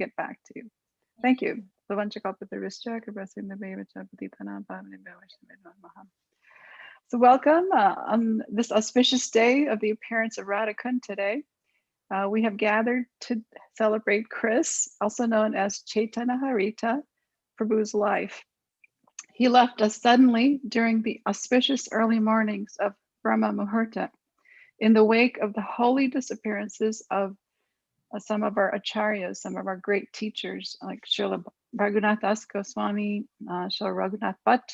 get back to you. Thank you. So welcome on this auspicious day of the appearance of Radhakund today. We have gathered to celebrate Chris, also known as Cetanarahita, Prabhu's life. He left us suddenly during the auspicious early mornings of Brahma Muhurta, in the wake of the holy disappearances of some of our acharyas, some of our great teachers, like Srila Raghunath Das Goswami, Srila Raghunath Bhatt,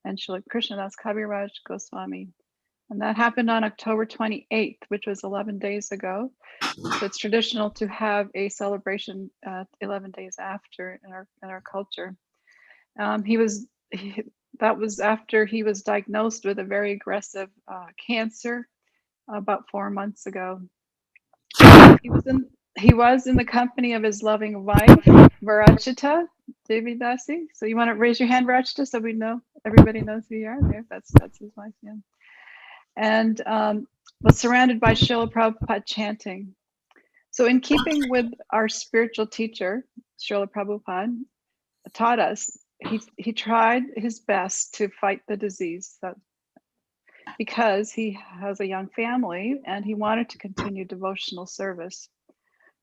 and Srila Krishnadas Kaviraj Goswami. And that happened on October 28th, which was 11 days ago. So it's traditional to have a celebration 11 days after in our culture. That was after he was diagnosed with a very aggressive cancer about 4 months ago. He was in the company of his loving wife, Varachita Devi Dasi. So you want to raise your hand, Varachita, so we know everybody knows who you are there. That's his wife, yeah. And was surrounded by Srila Prabhupada chanting. So in keeping with our spiritual teacher, Srila Prabhupada taught us, he tried his best to fight the disease because he has a young family and he wanted to continue devotional service.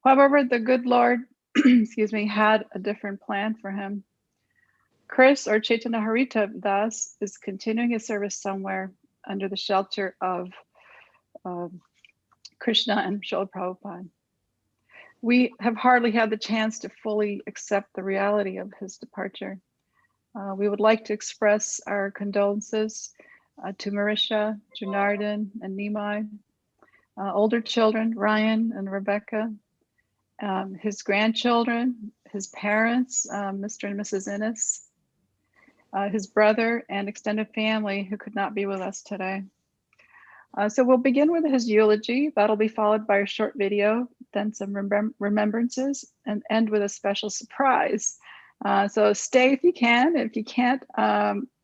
However, the good Lord, excuse me, had a different plan for him. Chris, or Cetanarahita Das, is continuing his service somewhere under the shelter of Krishna and Srila Prabhupada. We have hardly had the chance to fully accept the reality of his departure. We would like to express our condolences to Marisha, Janardhan, and Nimai, older children, Ryan and Rebecca, his grandchildren, his parents, Mr. and Mrs. Innes, his brother, and extended family who could not be with us today. So we'll begin with his eulogy. That'll be followed by a short video, then some remembrances, and end with a special surprise. So stay if you can. If you can't,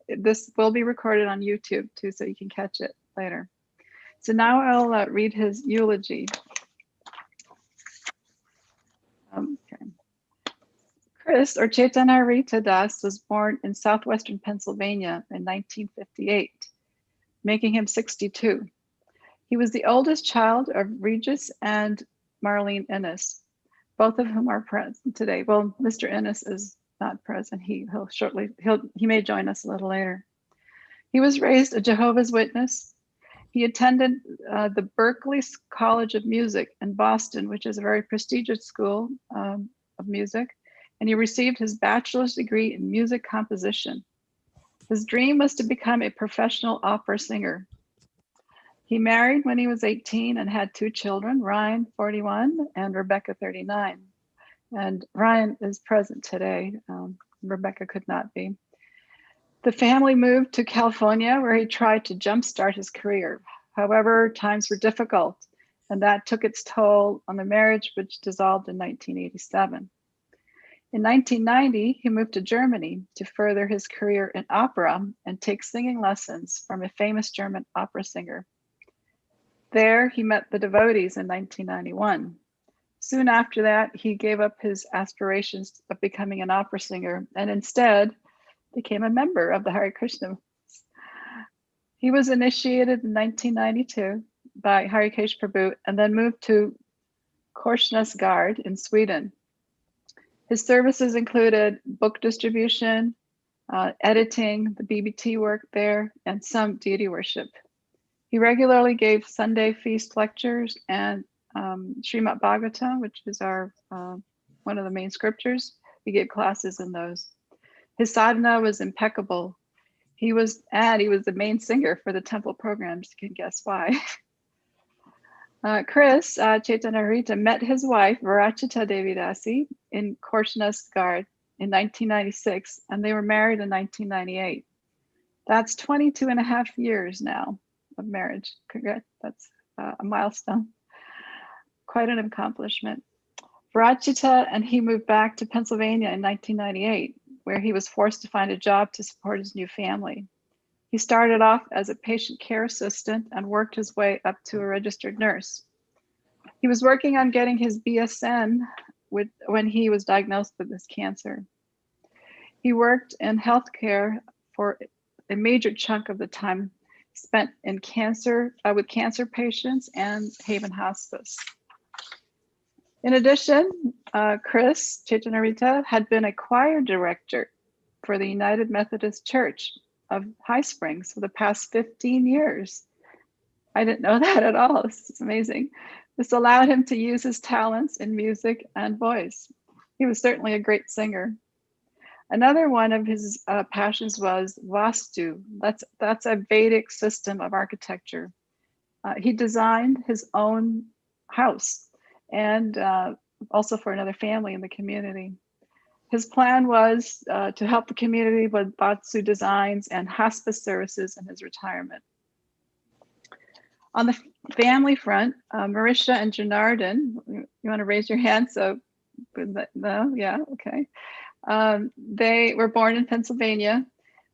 this will be recorded on YouTube too, so you can catch it later. So now I'll read his eulogy. Okay. Chris, or Cetanarahita Das, was born in southwestern Pennsylvania in 1958, making him 62. He was the oldest child of Regis and Marlene Innes, both of whom are present today. Well, Mr. Innes is not present. He may join us a little later. He was raised a Jehovah's Witness. He attended the Berklee College of Music in Boston, which is a very prestigious school of music, and he received his bachelor's degree in music composition. His dream was to become a professional opera singer. He married when he was 18 and had 2 children, Ryan, 41, and Rebecca, 39. And Ryan is present today. Rebecca could not be. The family moved to California, where he tried to jumpstart his career. However, times were difficult, and that took its toll on the marriage, which dissolved in 1987. In 1990, he moved to Germany to further his career in opera and take singing lessons from a famous German opera singer. There, he met the devotees in 1991. Soon after that, he gave up his aspirations of becoming an opera singer and instead became a member of the Hare Krishna. He was initiated in 1992 by Harikesh Prabhu and then moved to Korsnäsgård in Sweden. His services included book distribution, editing, the BBT work there, and some deity worship. He regularly gave Sunday feast lectures and Srimad Bhagavatam, which is our one of the main scriptures. He gave classes in those. His sadhana was impeccable. He was the main singer for the temple programs. You can guess why. Chris, Cetanarahita, met his wife, Varachita Devi Dasi, in Korsnäsgård in 1996, and they were married in 1998. That's 22 and a half years now of marriage. Congrats, that's a milestone. Quite an accomplishment. Varachita and he moved back to Pennsylvania in 1998, where he was forced to find a job to support his new family. He started off as a patient care assistant and worked his way up to a registered nurse. He was working on getting his BSN when he was diagnosed with this cancer. He worked in healthcare for a major chunk of the time spent in with cancer patients and Haven Hospice. In addition, Chris Cetanarahita had been a choir director for the United Methodist Church of High Springs for the past 15 years. I didn't know that at all. This is amazing. This allowed him to use his talents in music and voice. He was certainly a great singer. Another one of his passions was Vastu. That's a Vedic system of architecture. He designed his own house and also for another family in the community. His plan was to help the community with Vastu designs and hospice services in his retirement. On the family front, Marisha and Janardhan, you want to raise your hand? So, no, yeah, okay. They were born in Pennsylvania.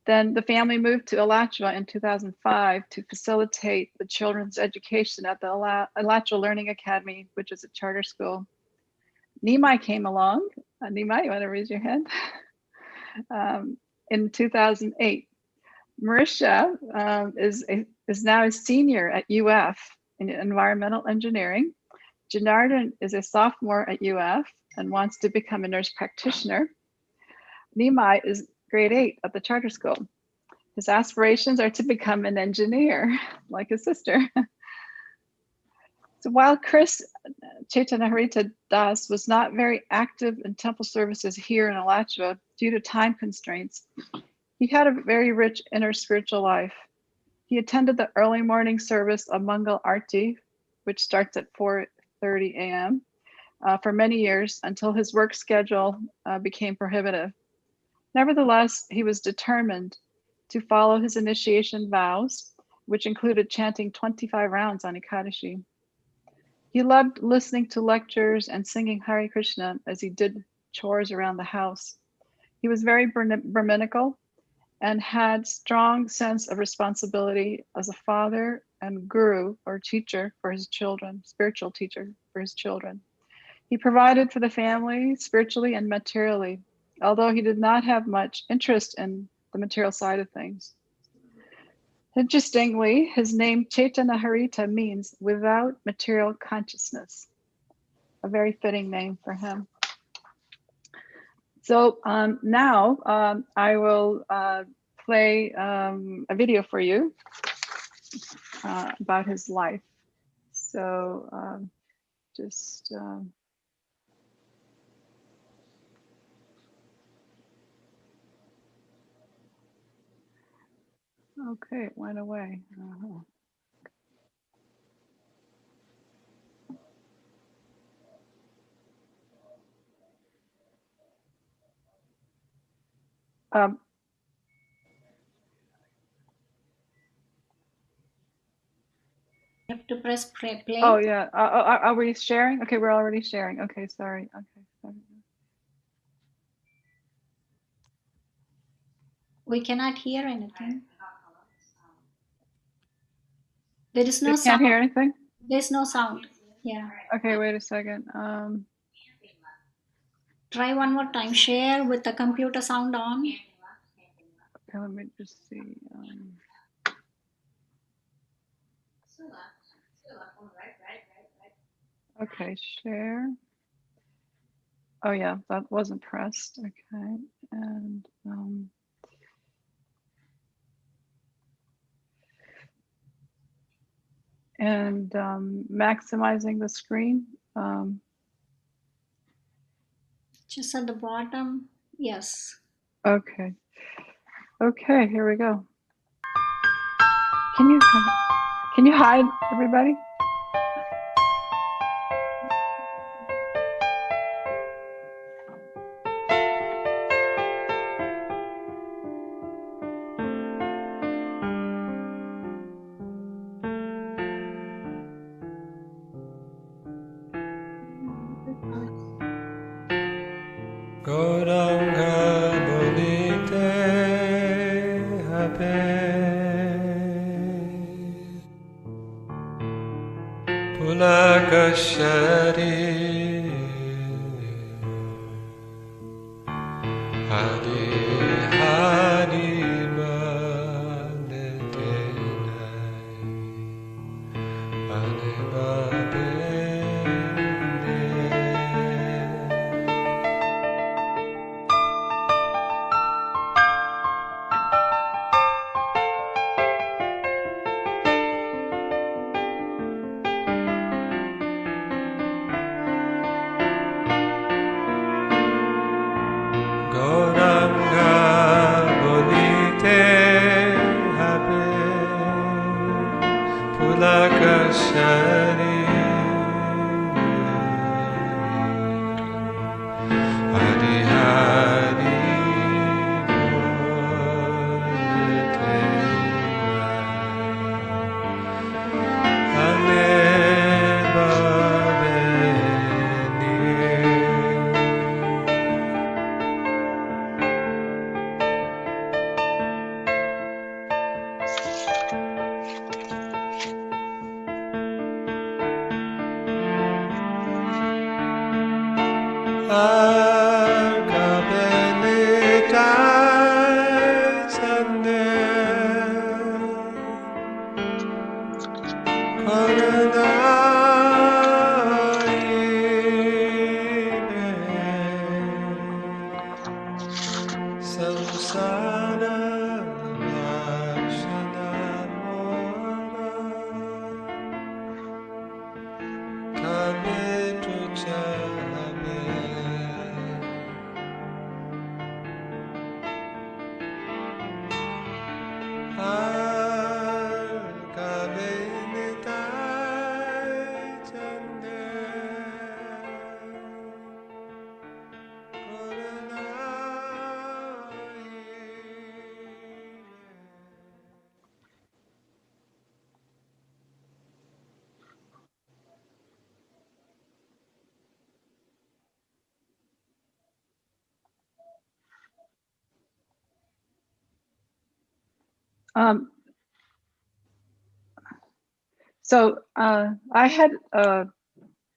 Then the family moved to Alachua in 2005 to facilitate the children's education at the Alachua Learning Academy, which is a charter school. Nimai came along. Nimai, you want to raise your hand? In 2008. Marisha is now a senior at UF in environmental engineering. Janardhan is a sophomore at UF and wants to become a nurse practitioner. Nimai is grade 8 at the charter school. His aspirations are to become an engineer, like his sister. So while Chris Cetanarahita Das was not very active in temple services here in Alachua due to time constraints, he had a very rich inner spiritual life. He attended the early morning service of Mangal Arti, which starts at 4:30 a.m. For many years until his work schedule became prohibitive. Nevertheless, he was determined to follow his initiation vows, which included chanting 25 rounds on Ekadashi. He loved listening to lectures and singing Hare Krishna as he did chores around the house. He was very Brahminical and had strong sense of responsibility as a father and guru or teacher for his children, spiritual teacher for his children. He provided for the family spiritually and materially, although he did not have much interest in the material side of things. Interestingly, his name Cetanarahita means without material consciousness, a very fitting name for him. So now I will play a video for you about his life. So just okay, it went away. You have to press play. Oh yeah. Are we sharing? Okay, we're already sharing. Okay, sorry. Okay. Sorry. We cannot hear anything. There is no You sound. can't hear anything? There's no sound. Yeah. Okay, wait a second. Try one more time. Share with the computer sound on. Okay, let me just see. Okay, share. Oh yeah, that wasn't pressed. Okay, and maximizing the screen. Just at the bottom. Yes. Okay. Okay, here we go. Can you hide, everybody? Gauranga bolite habe Pulakashari Hari Hari Manetenai Anebabene. Goranga bonite habe pulakashari Hari Hari bonite Ane I had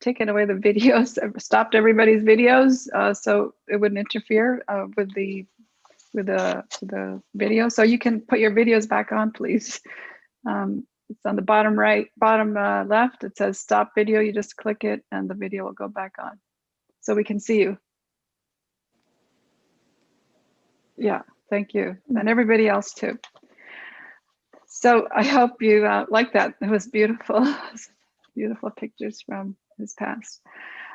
taken away the videos, stopped everybody's videos, so it wouldn't interfere with the video. So you can put your videos back on, please. It's on the bottom left. It says stop video. You just click it and the video will go back on. So we can see you. Yeah, thank you. And everybody else too. So I hope you like that. It was beautiful. Beautiful pictures from his past.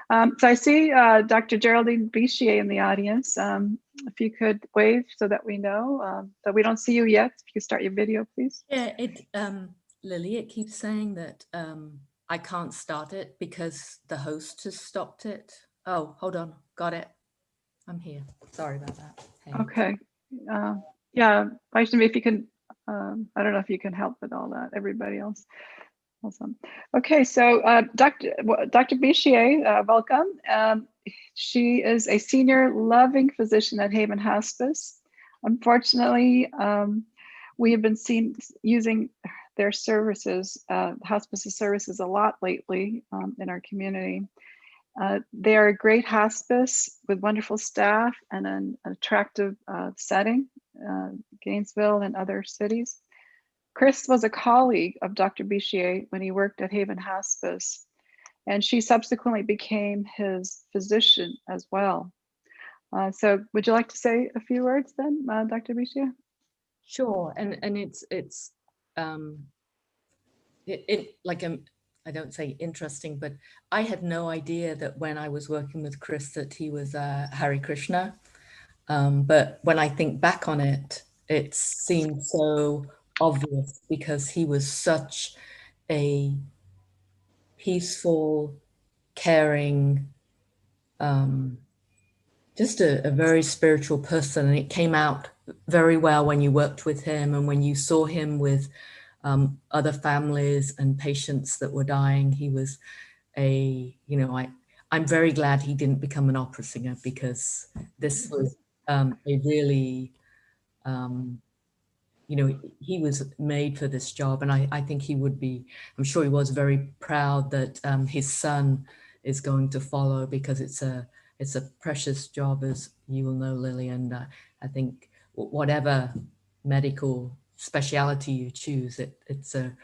So I see Dr. Geraldine Bichier in the audience. If you could wave so that we know that we don't see you yet. If you could start your video, please. Yeah, Lily, it keeps saying that I can't start it because the host has stopped it. Oh, hold on. Got it. I'm here. Sorry about that. Hey. Okay. Yeah, Vaishnavi, if you can, I don't know if you can help with all that, everybody else. Awesome. Okay, so Dr. Bichier, welcome. She is a senior loving physician at Haven Hospice. Unfortunately, we have been using their services, hospice services, a lot lately in our community. They are a great hospice with wonderful staff and an attractive setting, Gainesville and other cities. Chris was a colleague of Dr. Bichier when he worked at Haven Hospice, and she subsequently became his physician as well. So would you like to say a few words then, Dr. Bichier? Sure, and it's like I don't say interesting, but I had no idea that when I was working with Chris that he was Hare Krishna. But when I think back on it, it seemed so obvious because he was such a peaceful, caring, just a very spiritual person. And it came out very well when you worked with him and when you saw him with other families and patients that were dying. He was I'm very glad he didn't become an opera singer because this was a really, he was made for this job. And I think he would be, I'm sure he was very proud that his son is going to follow because it's a it's a precious job, as you will know, Lily. And I think whatever medical speciality you choose, it's a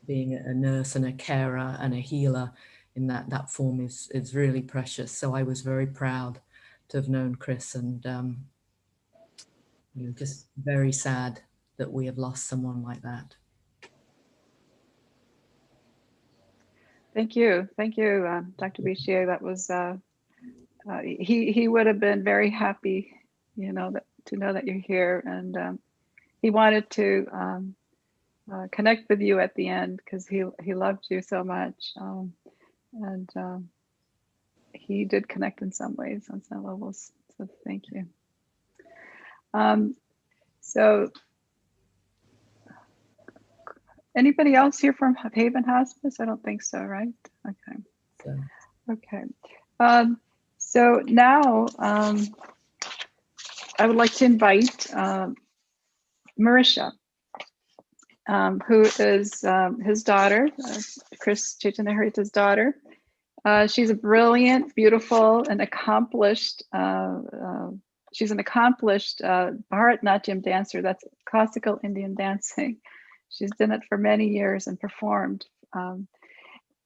being a nurse and a carer and a healer in that form is really precious. So I was very proud to have known Chris, and just very sad that we have lost someone like that. Thank you, Dr. Bichier. That was he would have been very happy, to know that you're here, and he wanted to connect with you at the end because he loved you so much, and he did connect in some ways on some levels. So thank you. So anybody else here from Haven Hospice? I don't think so, right? Okay. So. Okay. So now I would like to invite Marisha, who is his daughter, Chris Cetanarahita's daughter. She's a brilliant, beautiful, and accomplished. She's an accomplished Bharatanatyam dancer. That's classical Indian dancing. She's done it for many years and performed.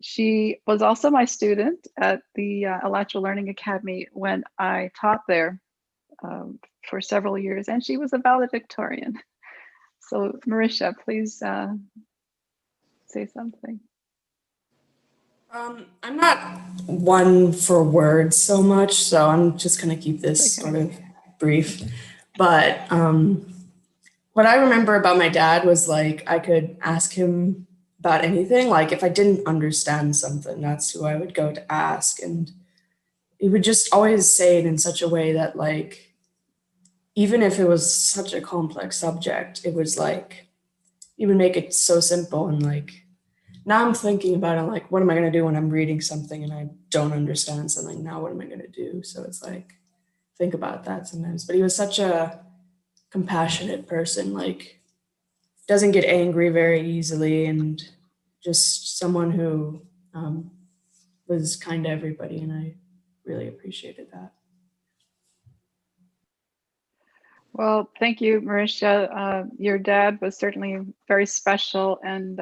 She was also my student at the Alachua Learning Academy when I taught there for several years, and she was a valedictorian. So Marisha, please say something. I'm not one for words so much, so I'm just going to keep this sort of brief. But what I remember about my dad was like I could ask him about anything. Like if I didn't understand something, that's who I would go to ask. And he would just always say it in such a way that like, even if it was such a complex subject, it was like, he would make it so simple. And like, now I'm thinking about it, like, what am I going to do when I'm reading something and I don't understand something? Now, what am I going to do? So it's like, think about that sometimes. But he was such a compassionate person, like, doesn't get angry very easily, and just someone who was kind to everybody. And I really appreciated that. Well, thank you, Marisha. Your dad was certainly very special, and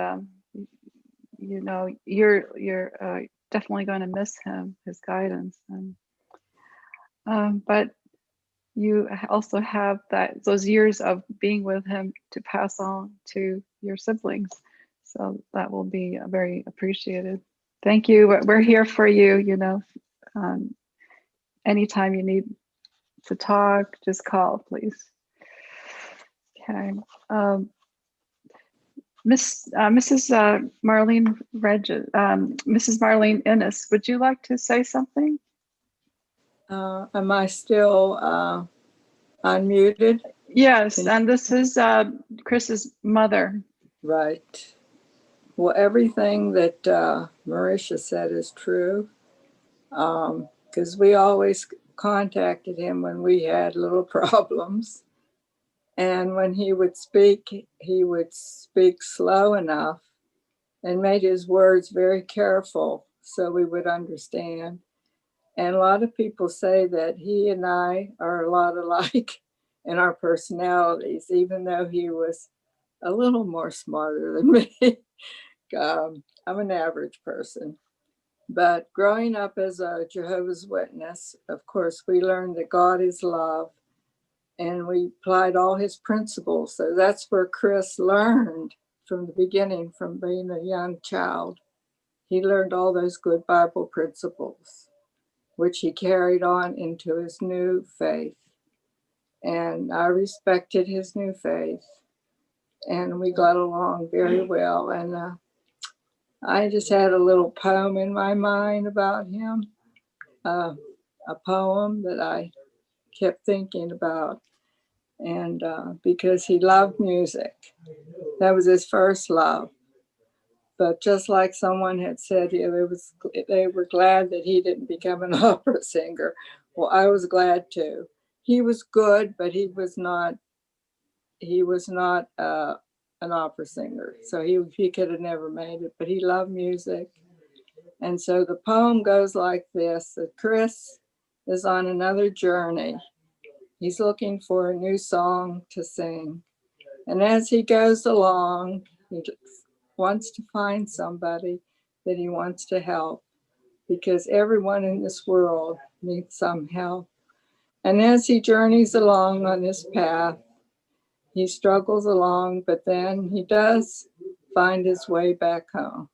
you're definitely going to miss him, his guidance. But you also have those years of being with him to pass on to your siblings, so that will be very appreciated. Thank you. We're here for you. Anytime you need to talk, just call, please. Okay. Mrs. Marlene Mrs. Marlene Innes, would you like to say something? Am I still unmuted? Yes, and this is Chris's mother. Right. Well, everything that Marisha said is true, because we always contacted him when we had little problems. And when he would speak slow enough and made his words very careful so we would understand. And a lot of people say that he and I are a lot alike in our personalities, even though he was a little more smarter than me. I'm an average person. But growing up as a Jehovah's Witness, of course, we learned that God is love, and we applied all his principles. So that's where Chris learned from the beginning, from being a young child. He learned all those good Bible principles, which he carried on into his new faith. And I respected his new faith, and we got along very well. And I just had a little poem in my mind about him, a poem that I kept thinking about. And because he loved music, that was his first love. But just like someone had said here, they were glad that he didn't become an opera singer. Well, I was glad too. He was good, but he was not an opera singer. So he could have never made it, but he loved music. And so the poem goes like this, that Chris is on another journey. He's looking for a new song to sing. And as he goes along, he wants to find somebody that he wants to help, because everyone in this world needs some help. And as he journeys along on this path, he struggles along, but then he does find his way back home.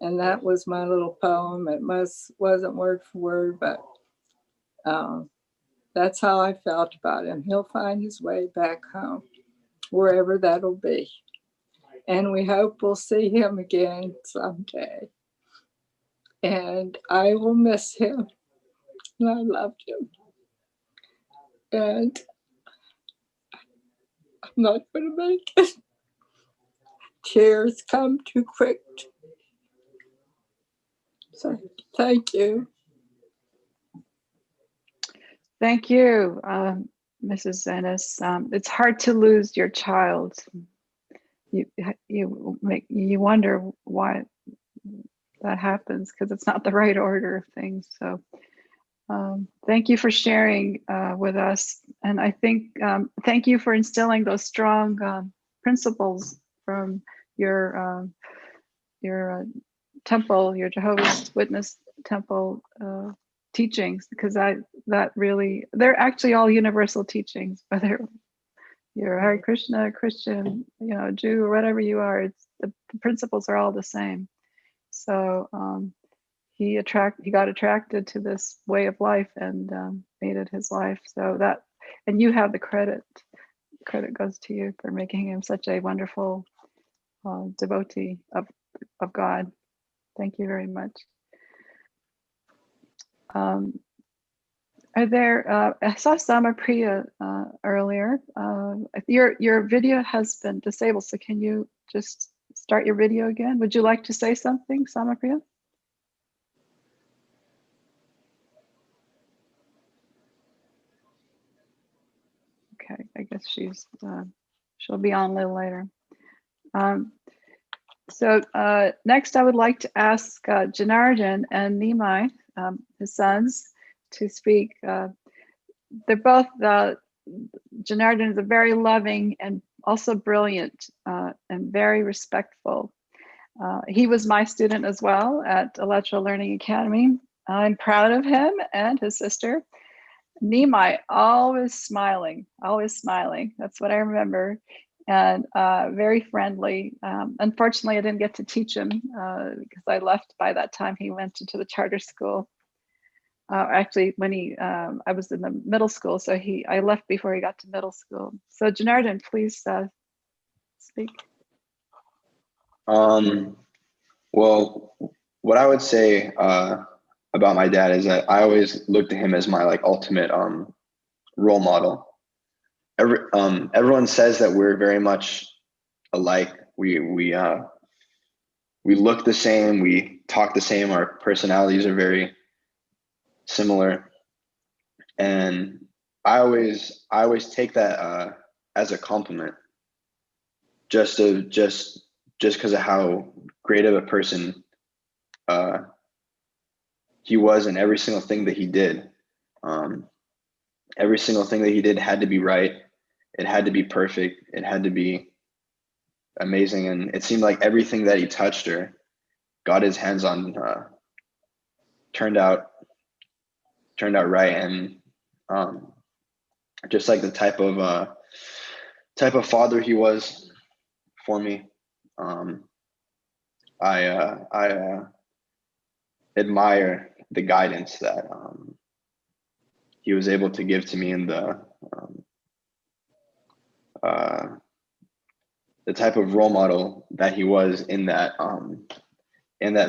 And that was my little poem. It wasn't word for word, but that's how I felt about him. He'll find his way back home, wherever that'll be. And we hope we'll see him again someday. And I will miss him. And I loved him. And I'm not going to make it. Tears come too quick. So thank you. Thank you, Mrs. Ennis. It's hard to lose your child. You wonder why that happens, because it's not the right order of things. So thank you for sharing with us. And I think thank you for instilling those strong principles from your temple, your Jehovah's Witness temple teachings, because that really, they're actually all universal teachings, whether you're Hare Krishna, Christian, Jew, or whatever you are. It's the principles are all the same. So he got attracted to this way of life and made it his life. So that, and you have the credit. Credit goes to you for making him such a wonderful devotee of God. Thank you very much. Are there? I saw Samapriya earlier. Your video has been disabled, so can you just start your video again? Would you like to say something, Samapriya? Okay, I guess she'll be on a little later. So next, I would like to ask Janardhan and Nimai, his sons, to speak. They're both, Janardhan is a very loving and also brilliant and very respectful. He was my student as well at Electro Learning Academy. I'm proud of him and his sister. Nimai, always smiling. That's what I remember. And very friendly. Unfortunately, I didn't get to teach him because I left by that time. He went into the charter school. Actually, when I was in the middle school, so I left before he got to middle school. So Janardhan, please speak. Well, what I would say about my dad is that I always looked at him as my ultimate role model. Everyone says that we're very much alike. We look the same. We talk the same. Our personalities are very similar, and I always take that as a compliment, just because of how great of a person he was, and every single thing that he did. Every single thing that he did had to be right. It had to be perfect. It had to be amazing. And it seemed like everything that he touched or got his hands on turned out right. And just like the type of father he was for me, I admire the guidance that he was able to give to me, in the type of role model that he was in that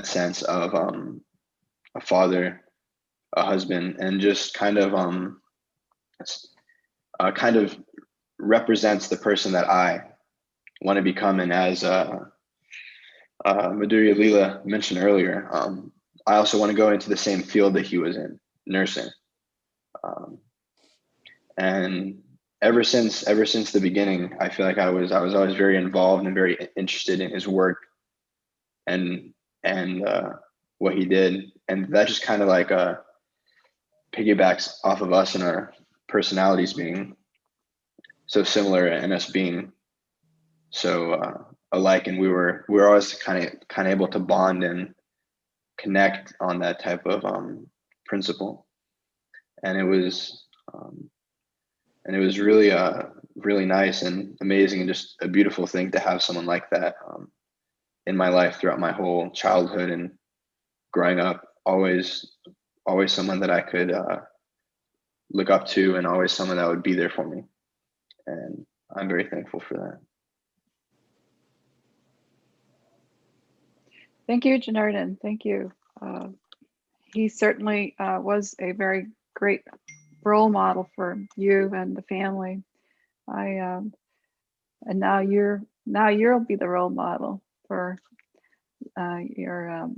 sense of a father, a husband, and just kind of represents the person that I want to become. And as Madhurya Leela mentioned earlier, I also want to go into the same field that he was in, nursing. And ever since the beginning, I feel like I was always very involved and very interested in his work, and what he did. And that just kind of like piggybacks off of us and our personalities being so similar and us being so alike. And we were always kind of able to bond and connect on that type of principle. And it was really really nice and amazing, and just a beautiful thing to have someone like that in my life throughout my whole childhood and growing up. Always someone that I could look up to, and always someone that would be there for me. And I'm very thankful for that. Thank you, Janardhan. Thank you. He certainly was a very great role model for you and the family. And now you'll be the role model for your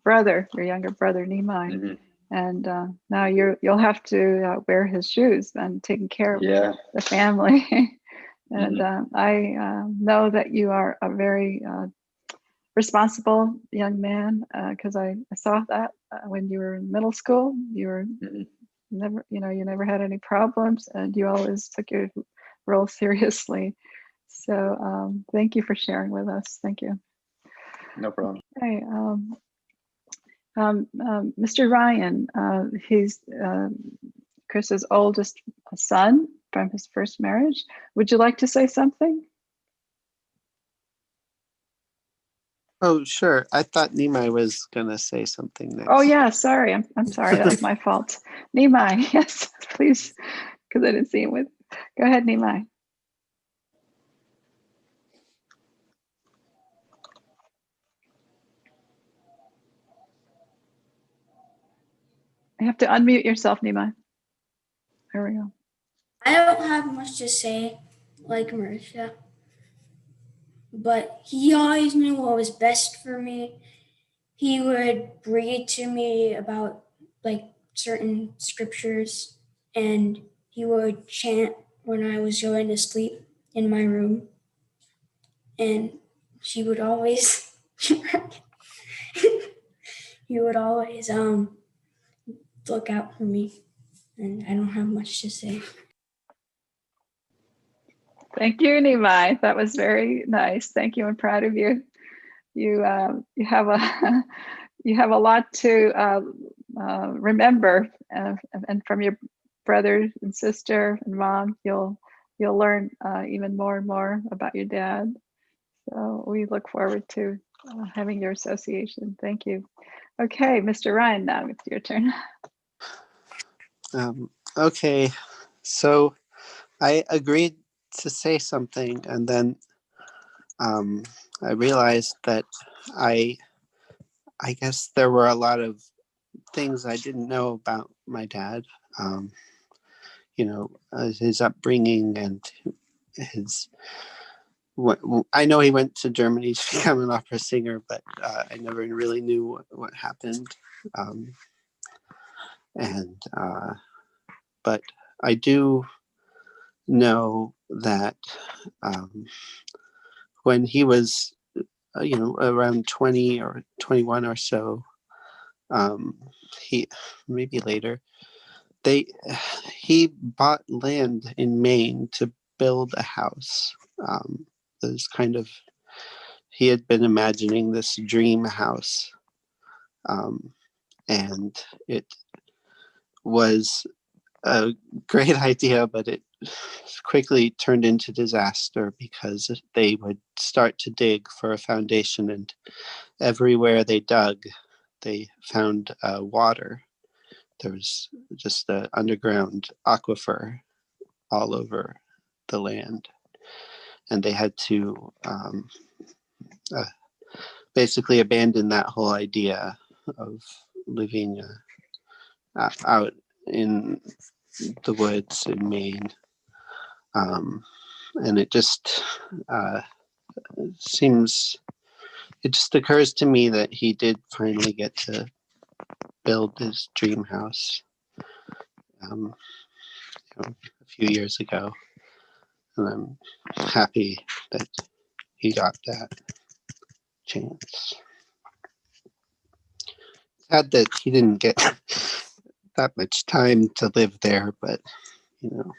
brother, your younger brother Nimai. Mm-hmm. And now you'll have to wear his shoes and taking care of the family. And I know that you are a very responsible young man, because I saw that when you were in middle school. You were you never had any problems, and you always took your role seriously. So thank you for sharing with us. Thank you. No problem. Okay. Mr. Ryan, he's Chris's oldest son from his first marriage. Would you like to say something? Oh, sure. I thought Nimai was gonna say something next. Oh yeah, sorry. I'm sorry. That was my fault. Nimai, yes, please, because I didn't see him with. Go ahead, Nimai. You have to unmute yourself, Nimai. There we go. I don't have much to say, like Marisha, but he always knew what was best for me. He would read to me about like certain scriptures, and he would chant when I was going to sleep in my room. And he would always look out for me, and I don't have much to say. Thank you, Nimai. That was very nice. Thank you. I'm proud of you. You have a lot to remember, and from your brother and sister and mom, you'll learn even more and more about your dad. So we look forward to having your association. Thank you. Okay, Mr. Ryan, now it's your turn. Okay, so I agreed to say something, and then I realized that I guess there were a lot of things I didn't know about my dad. His upbringing and his. I know he went to Germany to become an opera singer, but I never really knew what happened. But I do know that when he was, around 20 or 21 or so, he maybe later, he bought land in Maine to build a house. There's he had been imagining this dream house, and it was a great idea, but it quickly turned into disaster because they would start to dig for a foundation, and everywhere they dug, they found water. There was just an underground aquifer all over the land, and they had to basically abandon that whole idea of living out in the woods in Maine. And it just it just occurs to me that he did finally get to build his dream house a few years ago. And I'm happy that he got that chance. Sad that he didn't get that much time to live there, but you know.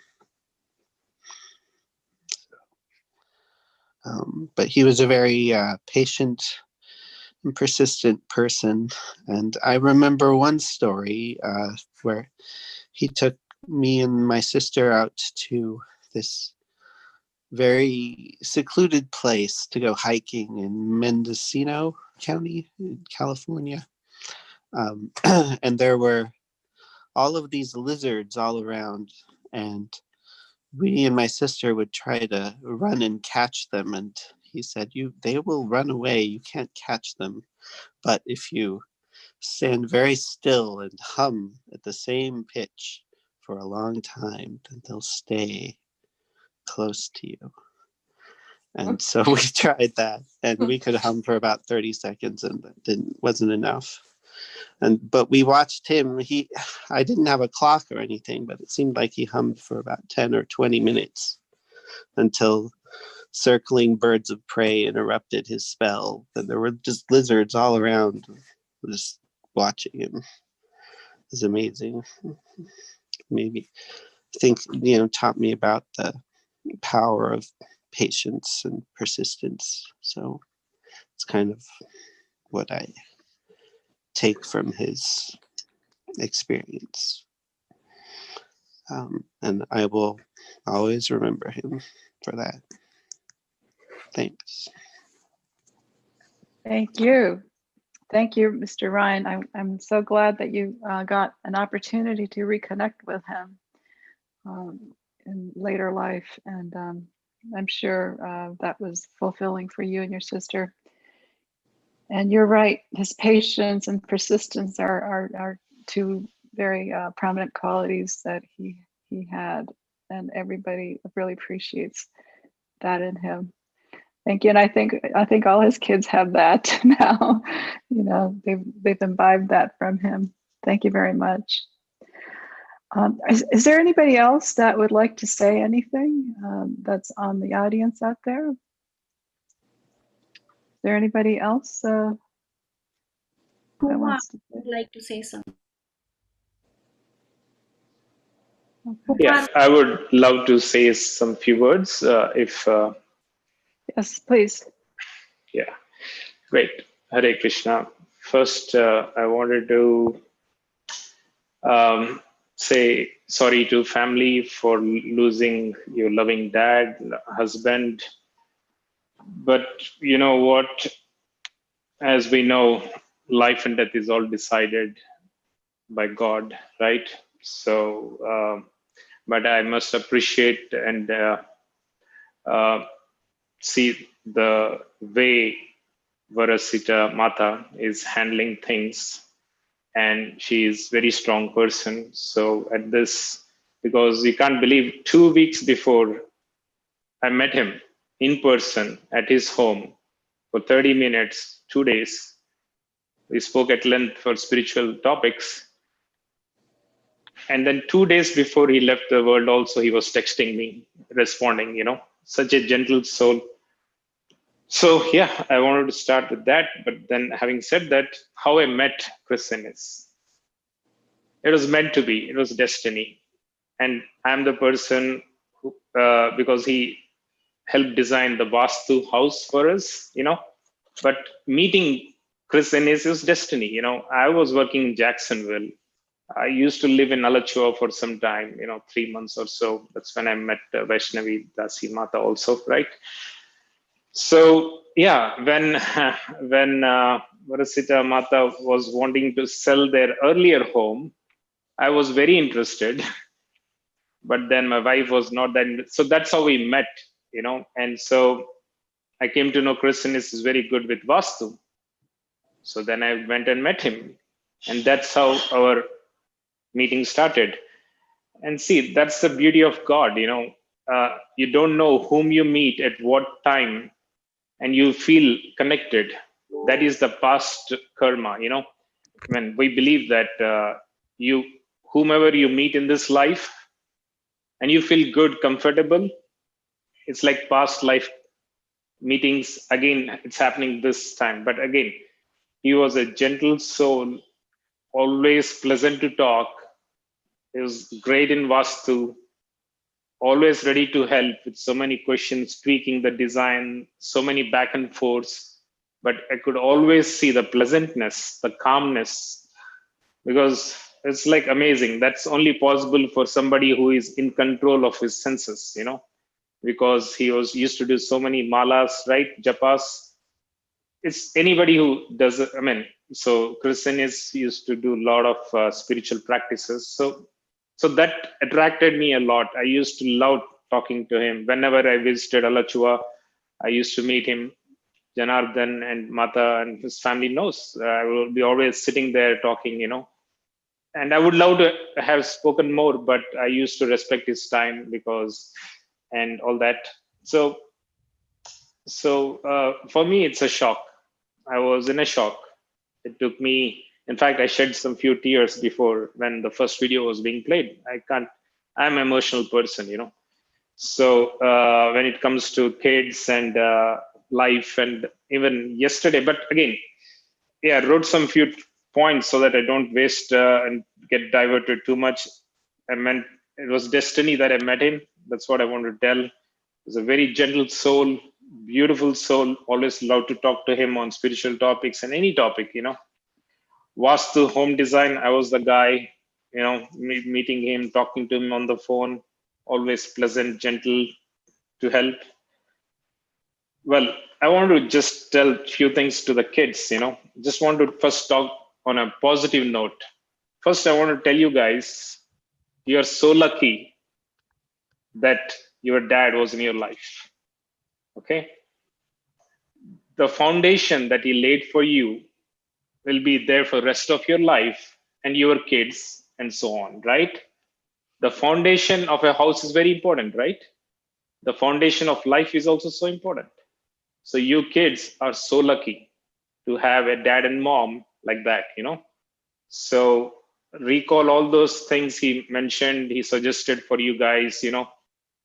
But he was a very patient and persistent person. And I remember one story where he took me and my sister out to this very secluded place to go hiking in Mendocino County in California. And there were all of these lizards all around, and we and my sister would try to run and catch them, and he said, they will run away, you can't catch them, but if you stand very still and hum at the same pitch for a long time, then they'll stay close to you. And so we tried that, and we could hum for about 30 seconds, and that wasn't enough. But we watched him. I didn't have a clock or anything, but it seemed like he hummed for about 10 or 20 minutes until circling birds of prey interrupted his spell. And there were just lizards all around, just watching him. It was amazing. Maybe I think, taught me about the power of patience and persistence. So it's kind of what I take from his experience. And I will always remember him for that. Thanks. Thank you. Thank you, Mr. Ryan. I'm so glad that you got an opportunity to reconnect with him in later life. And I'm sure that was fulfilling for you and your sister. And you're right, his patience and persistence are two very prominent qualities that he had, and everybody really appreciates that in him. Thank you. And I think all his kids have that now. They've imbibed that from him. Thank you very much. Is there anybody else that would like to say anything that's on the audience out there? Is there anybody else that wants to say? Would like to say something? Okay. Yeah, I would love to say some few words if. Yes, please. Yeah, great. Hare Krishna. First, I wanted to say sorry to family for losing your loving dad, husband. But you know what? As we know, life and death is all decided by God, right? So, but I must appreciate and see the way Varasita Mata is handling things, and she is very strong person. So at this, because you can't believe 2 weeks before I met him in person at his home for 30 minutes, 2 days. We spoke at length for spiritual topics. And then 2 days before he left the world also, he was texting me, responding, such a gentle soul. So yeah, I wanted to start with that. But then having said that, how I met Kristen is, it was meant to be, it was destiny. And I'm the person who, because he helped design the Vastu house for us, but meeting Kristen is destiny. I was working in Jacksonville. I used to live in Alachua for some time, 3 months or so. That's when I met Vaishnavi Dasi Mata also, right? So yeah, when Varasita Mata was wanting to sell their earlier home, I was very interested, but then my wife was not that. So that's how we met, and so I came to know Kristen is very good with Vastu. So then I went and met him, and that's how our meeting started. And see, that's the beauty of God, you don't know whom you meet at what time, and you feel connected. That is the past karma, when we believe that whomever you meet in this life and you feel good, comfortable, it's like past life meetings. Again, it's happening this time. But again, he was a gentle soul, always pleasant to talk. He was great in Vastu, always ready to help with so many questions, tweaking the design, so many back and forths. But I could always see the pleasantness, the calmness, because it's like amazing. That's only possible for somebody who is in control of his senses, because he was used to do so many malas, right? Japas. It's anybody who does it. I mean, so Christian is used to do a lot of spiritual practices. So that attracted me a lot. I used to love talking to him. Whenever I visited Alachua, I used to meet him. Janardhan and Mata and his family knows. I will be always sitting there talking, And I would love to have spoken more, but I used to respect his time and all that. So for me, it's a shock. I was in a shock. It took me, in fact, I shed some few tears before when the first video was being played. I'm an emotional person, So when it comes to kids and life and even yesterday, but again, I wrote some few points so that I don't waste and get diverted too much. I meant it was destiny that I met him. That's what I want to tell. He's a very gentle soul, beautiful soul. Always love to talk to him on spiritual topics and any topic, Vastu, home design, I was the guy, meeting him, talking to him on the phone, always pleasant, gentle to help. Well, I want to just tell a few things to the kids, Just want to first talk on a positive note. First, I want to tell you guys, you are so lucky that your dad was in your life. Okay? The foundation that he laid for you will be there for the rest of your life and your kids and so on, right? The foundation of a house is very important, right? The foundation of life is also so important. So you kids are so lucky to have a dad and mom like that, So recall all those things he mentioned, he suggested for you guys,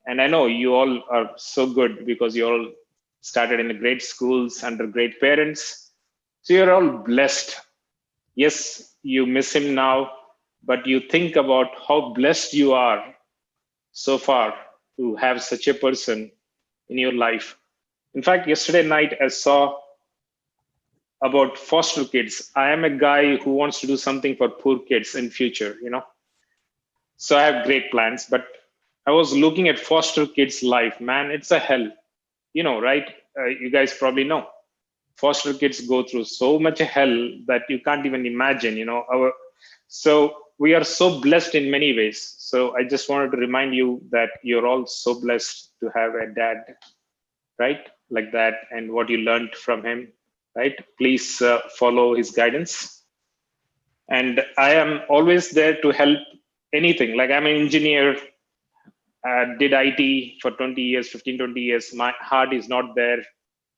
And I know you all are so good because you all started in great schools under great parents. So you're all blessed. Yes, you miss him now, but you think about how blessed you are so far to have such a person in your life. In fact, yesterday night I saw about foster kids. I am a guy who wants to do something for poor kids in future, So I have great plans, but I was looking at foster kids' life. Man, it's a hell, right? You guys probably know. Foster kids go through so much hell that you can't even imagine, So we are so blessed in many ways. So I just wanted to remind you that you're all so blessed to have a dad, right? Like that, and what you learned from him, right? Please follow his guidance. And I am always there to help anything. Like I'm an engineer, did IT for 20 years, 15, 20 years. My heart is not there.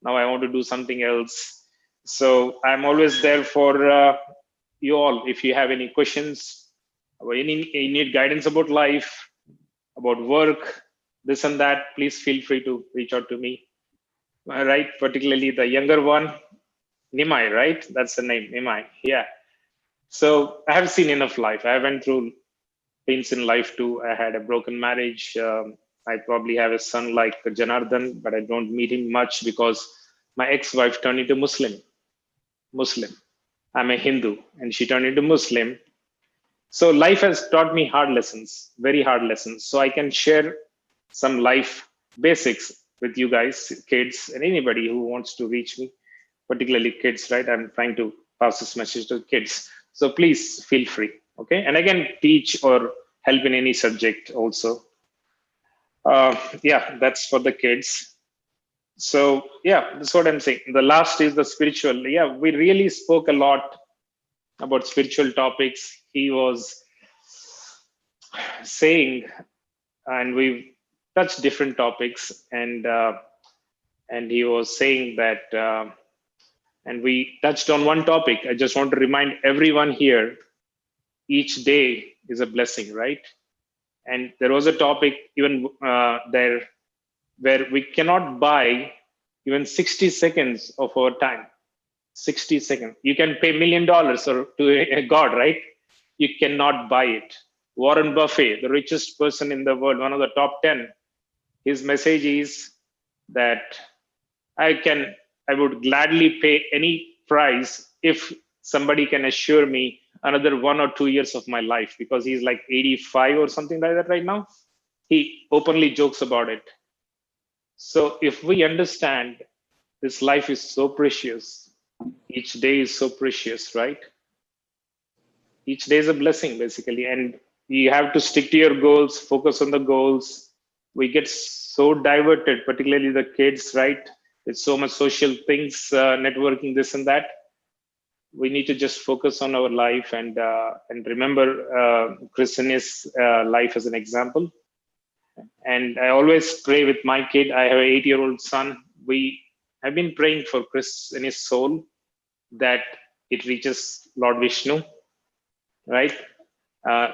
Now I want to do something else. So I'm always there for you all. If you have any questions, or you need guidance about life, about work, this and that, please feel free to reach out to me. Right, particularly the younger one, Nimai, right? That's the name, Nimai. Yeah. So I have seen enough life. I went through pains in life too. I had a broken marriage. I probably have a son like Janardhan, but I don't meet him much because my ex-wife turned into Muslim. I'm a Hindu and she turned into Muslim. So life has taught me hard lessons, very hard lessons. So I can share some life basics with you guys, kids, and anybody who wants to reach me, particularly kids, right? I'm trying to pass this message to kids. So please feel free, okay? And I can teach or help in any subject also. Yeah, that's for the kids. So yeah, that's what I'm saying. The last is the spiritual. Yeah, we really spoke a lot about spiritual topics. He was saying, and we've touched different topics, and he was saying that, and we touched on one topic. I just want to remind everyone here, each day is a blessing, right? And there was a topic even there where we cannot buy even 60 seconds of our time. 60 seconds. You can pay $1 million or to a God, right? You cannot buy it. Warren Buffett, the richest person in the world, one of the top 10, his message is that I would gladly pay any price if somebody can assure me another 1 or 2 years of my life, because he's like 85 or something like that right now. He openly jokes about it. So if we understand this life is so precious, each day is so precious, right? Each day is a blessing, basically, and you have to stick to your goals, focus on the goals. We get so diverted, particularly the kids, right? With so much social things, networking, this and that. We need to just focus on our life and remember Christian's life as an example. And I always pray with my kid. I have an 8-year-old son. We have been praying for Chris in his soul that it reaches Lord Vishnu, right?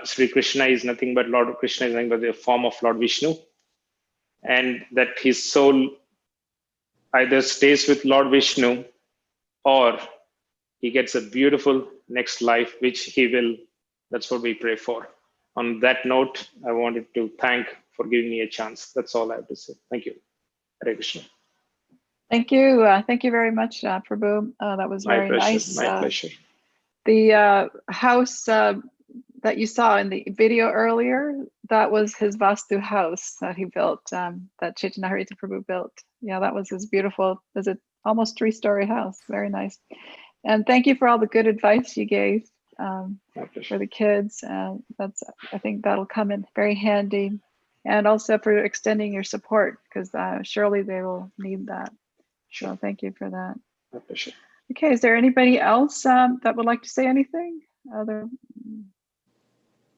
Sri Krishna is nothing but Lord Krishna is nothing but the form of Lord Vishnu, and that his soul either stays with Lord Vishnu or he gets a beautiful next life, which he will. That's what we pray for. On that note, I wanted to thank for giving me a chance. That's all I have to say. Thank you. Hare Krishna. Thank you. Thank you very much, Prabhu. That was My very pleasure. nice. My pleasure. The house that you saw in the video earlier, that was his Vastu house that he built, that Cetanarahita Prabhu built. Yeah, that was his beautiful, is it almost 3-story house? Very nice. And thank you for all the good advice you gave for the kids. I think that'll come in very handy. And also for extending your support, because surely they will need that. So thank you for that. My pleasure. Okay, is there anybody else that would like to say anything?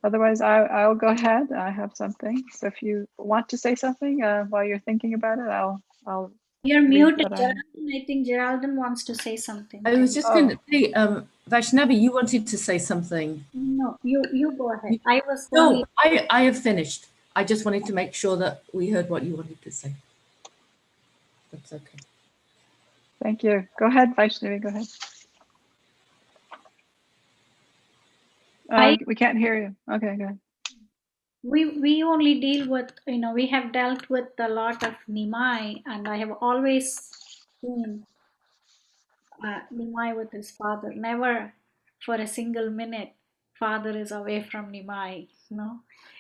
Otherwise, I'll go ahead. I have something. So if you want to say something while you're thinking about it, I'll. You're read muted, what Geraldine. I think Geraldine wants to say something. I was just going to say, Vaishnavi, you wanted to say something. No, you go ahead. I was No, only. I have finished. I just wanted to make sure that we heard what you wanted to say. That's okay. Thank you. Go ahead, Vaishnavi, go ahead. We can't hear you. Okay, go ahead. We only deal with, we have dealt with a lot of Nimai, and I have always seen Nimai with his father. Never for a single minute father is away from Nimai.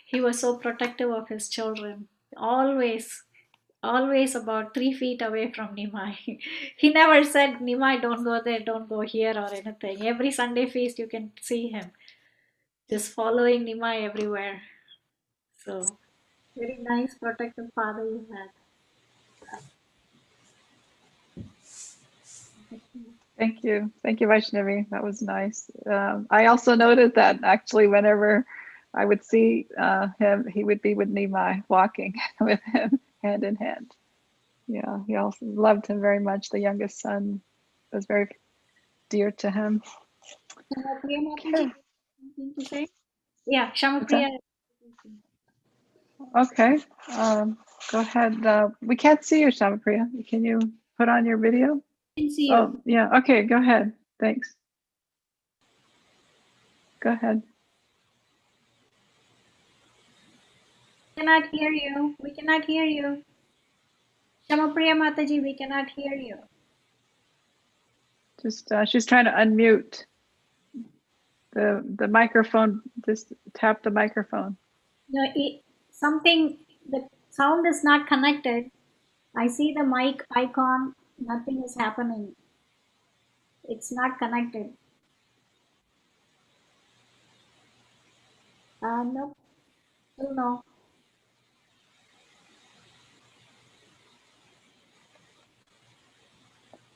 He was so protective of his children. Always about 3 feet away from Nimai. He never said, Nimai, don't go there, don't go here, or anything. Every Sunday feast you can see him just following Nimai everywhere. So very nice protective father you had. Thank you, Vaishnavi. That was nice. I also noted that actually, whenever I would see him, he would be with Nimai, walking with him hand in hand. Yeah, he also loved him very much. The youngest son was very dear to him. Okay. Something to say? Yeah, Shamapriya. Okay, go ahead. We can't see you, Shamapriya. Can you put on your video? I can see you. Oh, yeah. Okay, go ahead. Thanks. Go ahead. We cannot hear you. We cannot hear you. Shamapriya Mataji, we cannot hear you. Just she's trying to unmute the microphone. Just tap the microphone. No, the sound is not connected. I see the mic icon. Nothing is happening. It's not connected. No. Still no.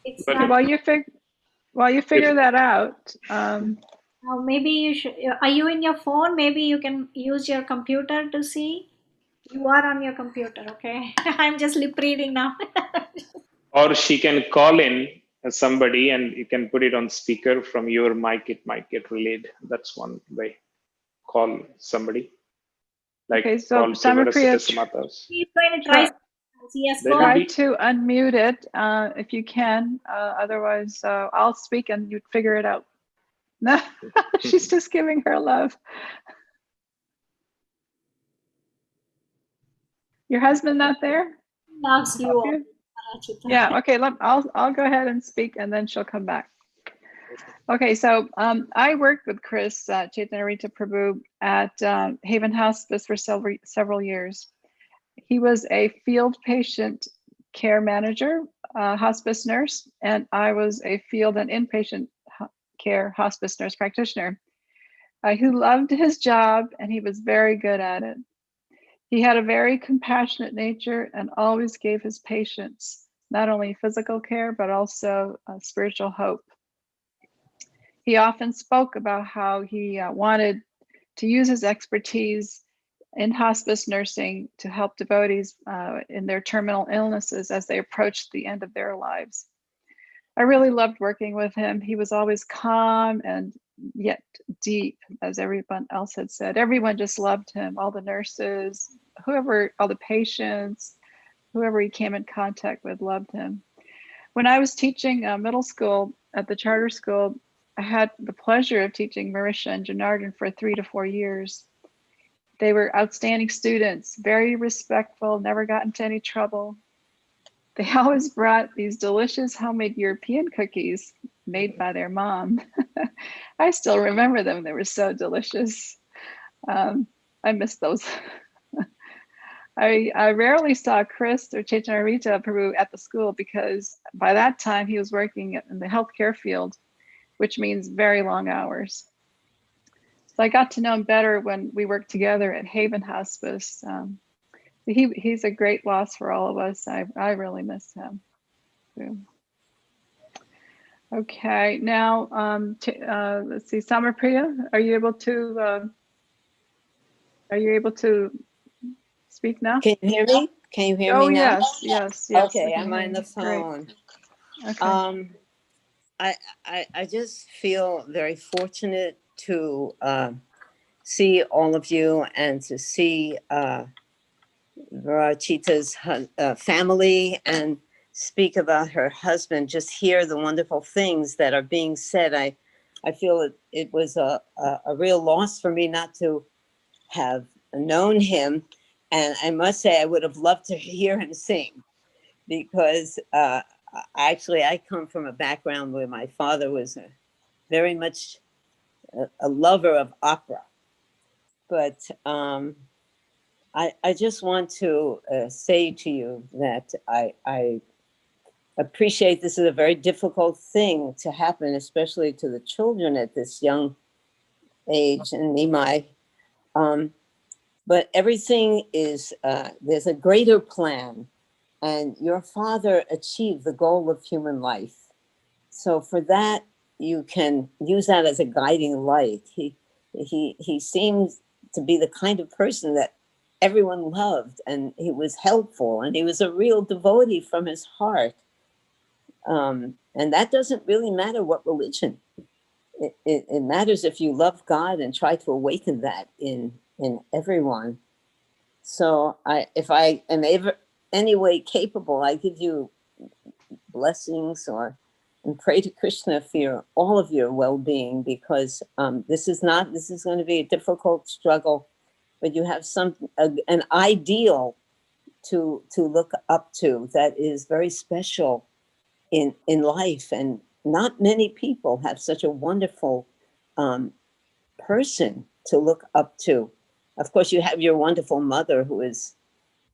It's not. While you figure that out. Maybe you should. Are you in your phone? Maybe you can use your computer to see. You are on your computer, okay? I'm just lip reading now. Or she can call in somebody and you can put it on speaker from your mic. It might get relayed. That's one way. Call somebody. Like okay, so call Shamapriya. He's going to try Yes, There go will Try ahead. be to unmute it if you can. Otherwise, I'll speak and you'd figure it out. No, she's just giving her love. Your husband not there? Loves To you help all, you? Parachita. Yeah. Okay. I'll go ahead and speak, and then she'll come back. Okay. So I worked with Chris Cetanarahita Prabhu at Haven Hospice for several years. He was a field patient care manager, hospice nurse, and I was a field and inpatient care hospice nurse practitioner who loved his job, and he was very good at it. He had a very compassionate nature and always gave his patients not only physical care, but also spiritual hope. He often spoke about how he wanted to use his expertise in hospice nursing to help devotees in their terminal illnesses as they approached the end of their lives. I really loved working with him. He was always calm and yet deep, as everyone else had said. Everyone just loved him, all the nurses, whoever, all the patients, whoever he came in contact with loved him. When I was teaching middle school at the charter school, I had the pleasure of teaching Marisha and Janardhan for 3 to 4 years. They were outstanding students, very respectful, never got into any trouble. They always brought these delicious homemade European cookies made by their mom. I still remember them. They were so delicious. I miss those. I rarely saw Chris or Cetanarahita Prabhu at the school because by that time he was working in the healthcare field, which means very long hours. So I got to know him better when we worked together at Haven Hospice. He's a great loss for all of us. I really miss him. Too. Okay, now let's see, Samapriya, are you able to speak now? Can you hear me? Can you hear Oh me now? yes, yes, we Okay, can I'm hear on the you. Great. phone. Okay. I just feel very fortunate to see all of you and to see Varachita's family and speak about her husband. Just hear the wonderful things that are being said. I feel it was a real loss for me not to have known him. And I must say, I would have loved to hear him sing because actually I come from a background where my father was very much a lover of opera. But I just want to say to you that I appreciate this is a very difficult thing to happen, especially to the children at this young age and Nimai. But everything is, there's a greater plan, and your father achieved the goal of human life. So for that, you can use that as a guiding light. He seems to be the kind of person that everyone loved, and he was helpful, and he was a real devotee from his heart. And that doesn't really matter what religion. It matters if you love God and try to awaken that in everyone. So if I am ever any way capable, I give you blessings and pray to Krishna for all of your well-being, because this is going to be a difficult struggle, but you have an ideal to look up to that is very special in life, and not many people have such a wonderful person to look up to. Of course, you have your wonderful mother, who is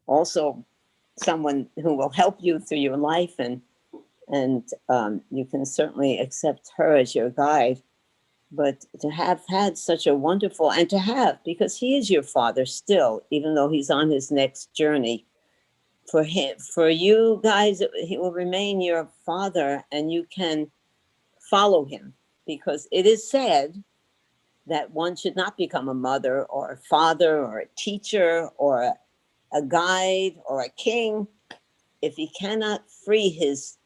also someone who will help you through your life, and you can certainly accept her as your guide. But to have had such a wonderful, and to have, because he is your father still, even though he's on his next journey, for him, for you guys, he will remain your father, and you can follow him, because it is said that one should not become a mother or a father or a teacher or a guide or a king if he cannot free his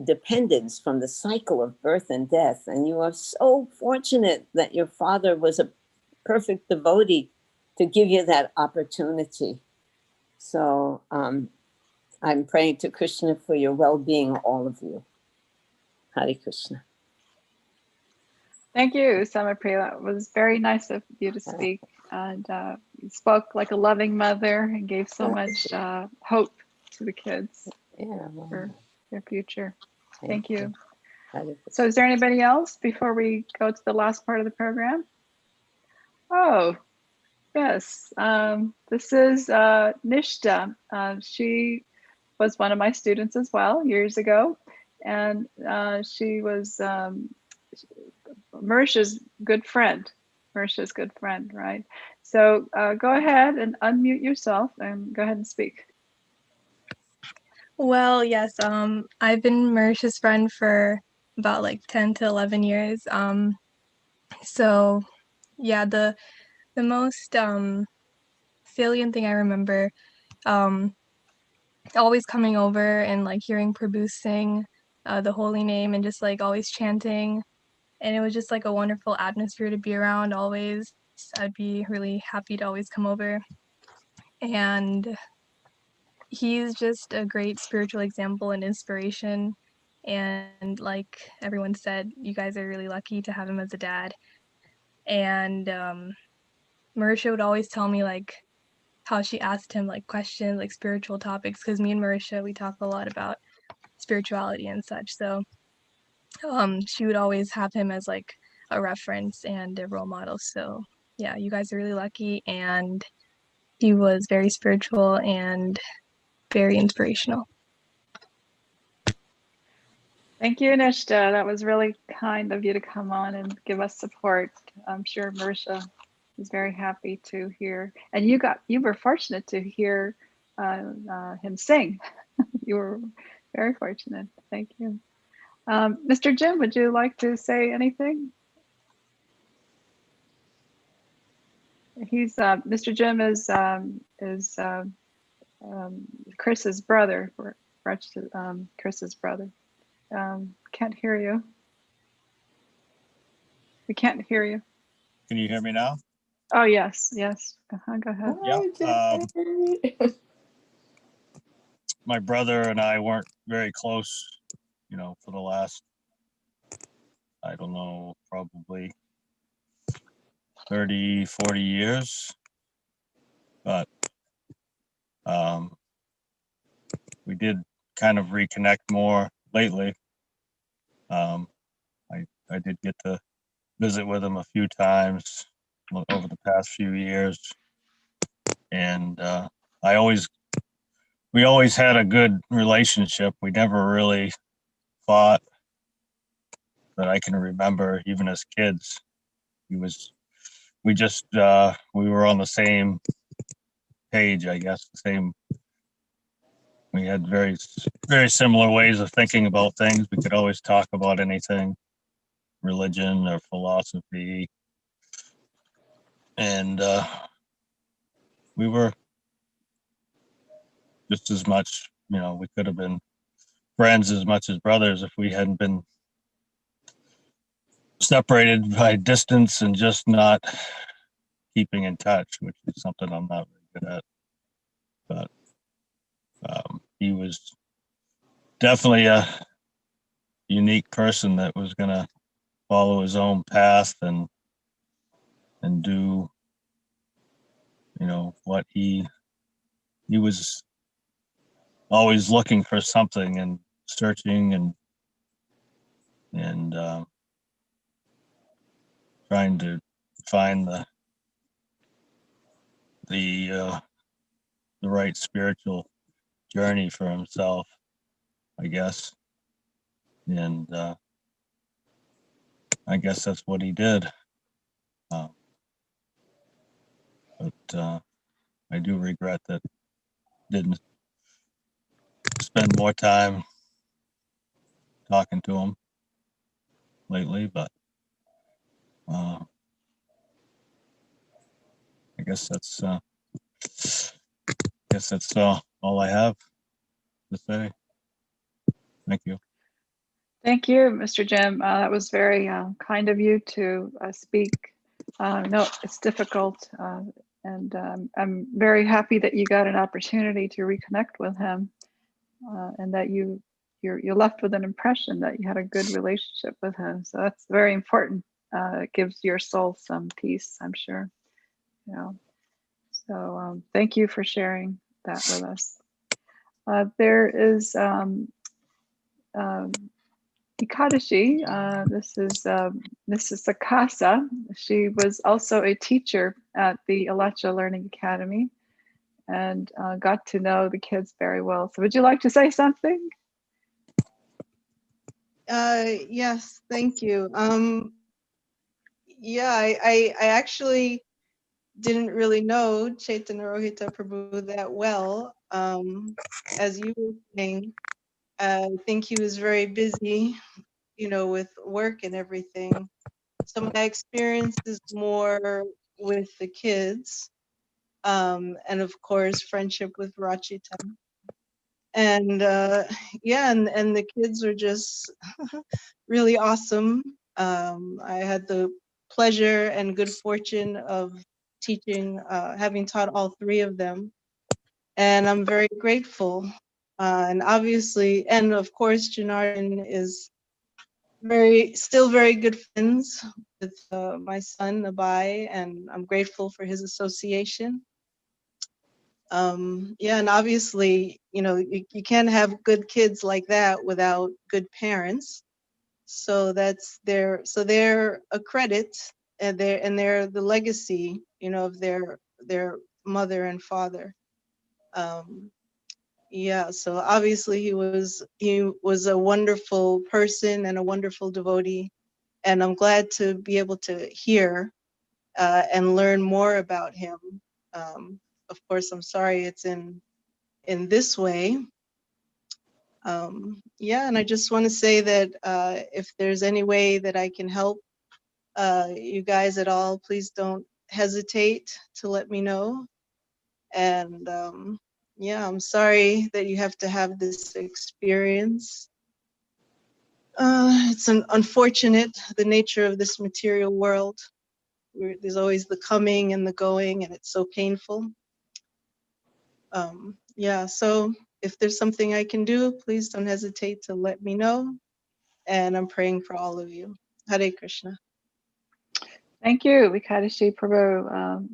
dependence from the cycle of birth and death. And you are so fortunate that your father was a perfect devotee to give you that opportunity. So I'm praying to Krishna for your well-being, all of you. Hare Krishna. Thank you, Samapriya. It was very nice of you to speak, and you spoke like a loving mother and gave so much hope to the kids for their future. Thank you. So is there anybody else before we go to the last part of the program? Oh, yes. This is Nishta. She was one of my students as well years ago, and she was Marisha's good friend. Marisha's good friend, right? So go ahead and unmute yourself and go ahead and speak. Well, yes, I've been Marisha's friend for about like 10 to 11 years. So yeah, the most salient thing I remember, always coming over and like hearing Prabhu sing the holy name and just like always chanting. And it was just like a wonderful atmosphere to be around always. I'd be really happy to always come over. And he's just a great spiritual example and inspiration. And like everyone said, you guys are really lucky to have him as a dad. And Marisha would always tell me like how she asked him like questions, like spiritual topics, because me and Marisha, we talk a lot about spirituality and such. So she would always have him as like a reference and a role model. So yeah, you guys are really lucky, and he was very spiritual and very inspirational. Thank you, Nishta. That was really kind of you to come on and give us support. I'm sure Marisha is very happy to hear, and you were fortunate to hear him sing. You were very fortunate. Thank you. Mr. Jim, would you like to say anything? He's Mr. Jim is Chris's brother. Chris's brother. Can't hear you. We can't hear you. Can you hear me now? Oh yes, yes. Go ahead. Yeah. My brother and I weren't very close, for the last, I don't know, probably 30, 40 years. But we did kind of reconnect more lately. I did get to visit with him a few times over the past few years. And we always had a good relationship. We never really fought that I can remember, even as kids. We were on the same page, I guess. We had very, very similar ways of thinking about things. We could always talk about anything, religion or philosophy. And we were just as much, we could have been friends as much as brothers if we hadn't been separated by distance and just not keeping in touch, which is something I'm not very good at. But he was definitely a unique person that was going to follow his own path and do, what he was always looking for something and searching and trying to find the right spiritual journey for himself, I guess. And I guess that's what he did. But I do regret that didn't spend more time talking to him lately, but I guess that's all I have to say. Thank you. Thank you, Mr. Jim. That was very kind of you to speak. No, it's difficult, and I'm very happy that you got an opportunity to reconnect with him. and that you're left with an impression that you had a good relationship with him. So that's very important. It gives your soul some peace, I'm sure. You know. So thank you for sharing that with us. There is Ikadashi. This is Mrs. Sakasa. She was also a teacher at the Alacha Learning Academy and got to know the kids very well. So would you like to say something? Yes, thank you. Yeah, I actually didn't really know Cetanarahita Prabhu that well. As you were saying, I think he was very busy, you know, with work and everything. So my experience is more with the kids, and of course, friendship with Rachita. And yeah, and the kids are just really awesome. I had the pleasure and good fortune of teaching, having taught all three of them, and I'm very grateful. And obviously, and of course, Janardhan is still very good friends with my son Abai, and I'm grateful for his association. Yeah, and obviously, you know, you can't have good kids like that without good parents. So they're a credit, and they're the legacy, you know, of their mother and father. Yeah, so obviously he was a wonderful person and a wonderful devotee, and I'm glad to be able to hear and learn more about him. Of course, I'm sorry it's in this way. Yeah, and I just want to say that if there's any way that I can help you guys at all, please don't hesitate to let me know. And yeah, I'm sorry that you have to have this experience. It's unfortunate, the nature of this material world. There's always the coming and the going, and it's so painful. Yeah, so if there's something I can do, please don't hesitate to let me know. And I'm praying for all of you. Hare Krishna. Thank you, Vikadashi Prabhu.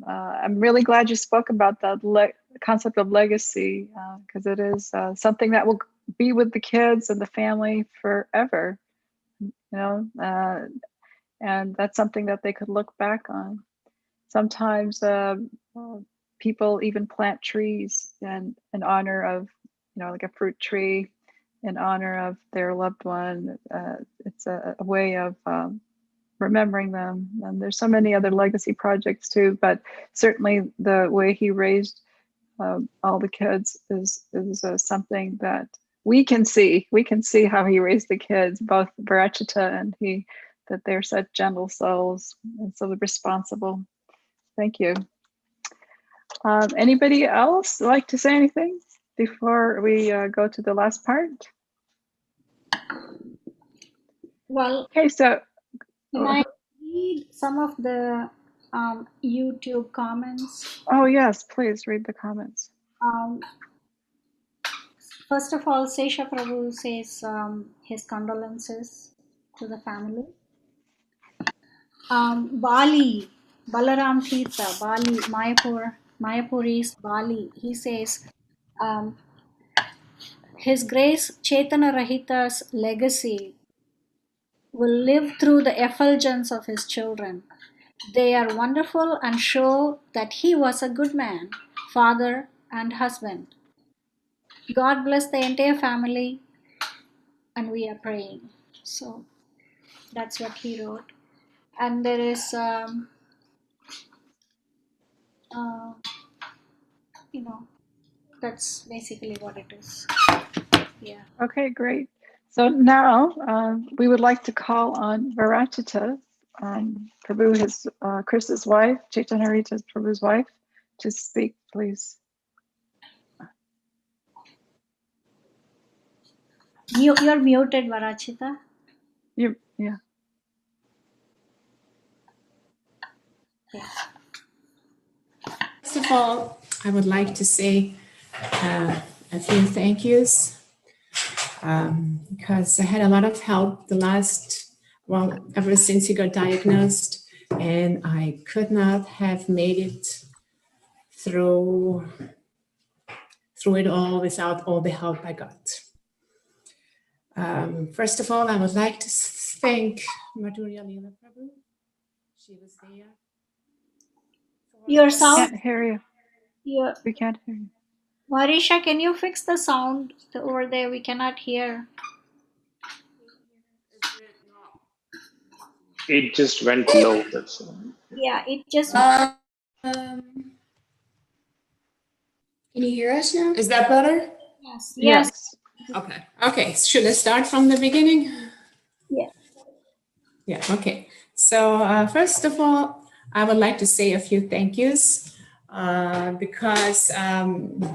I'm really glad you spoke about the concept of legacy, because it is something that will be with the kids and the family forever, you know, and that's something that they could look back on. Sometimes people even plant trees in honor of, you know, like a fruit tree in honor of their loved one. It's a way of remembering them. And there's so many other legacy projects too, but certainly the way he raised all the kids is something that we can see. We can see how he raised the kids, both Varachita and he, that they're such gentle souls and so responsible. Thank you. Anybody else like to say anything before we go to the last part? Well, okay, so can I read some of the YouTube comments? Oh yes, please read the comments. First of all, Sesha Prabhu says his condolences to the family. Bali, Balaram Tirtha, Bali, Mayapur East, Bali, he says, His Grace Cetanarahita's legacy will live through the effulgence of his children. They are wonderful and show that he was a good man, father, and husband. God bless the entire family, and we are praying. So that's what he wrote. And there is, you know, that's basically what it is. Yeah. Okay, great. So now we would like to call on Varachita, Prabhu, his Chris's wife, Cetanarahita's Prabhu's wife, to speak, please. You're muted, Varachita. Yeah. First of all, I would like to say a few thank yous because I had a lot of help ever since he got diagnosed, and I could not have made it through it all without all the help I got. First of all, I would like to thank Madhurya Leela Prabhu. She was there. Your We sound, can't hear you. your, We can't hear you. Marisha, can you fix the sound over there? We cannot hear. It just went low. That's all. Yeah, it just. Can you hear us now? Is that better? Yes. Yes. Okay. Okay. Should I start from the beginning? Yeah. Yeah. Okay. So first of all, I would like to say a few thank yous because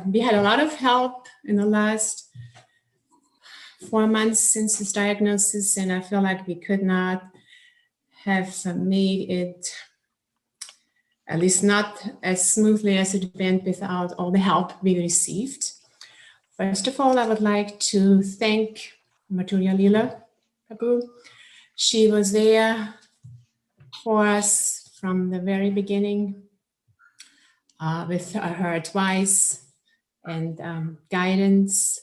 we had a lot of help in the last 4 months since his diagnosis, and I feel like we could not have made it, at least not as smoothly as it went, without all the help we received. First of all, I would like to thank Madhurya Leela Prabhu. She was there for us from the very beginning with her advice and guidance,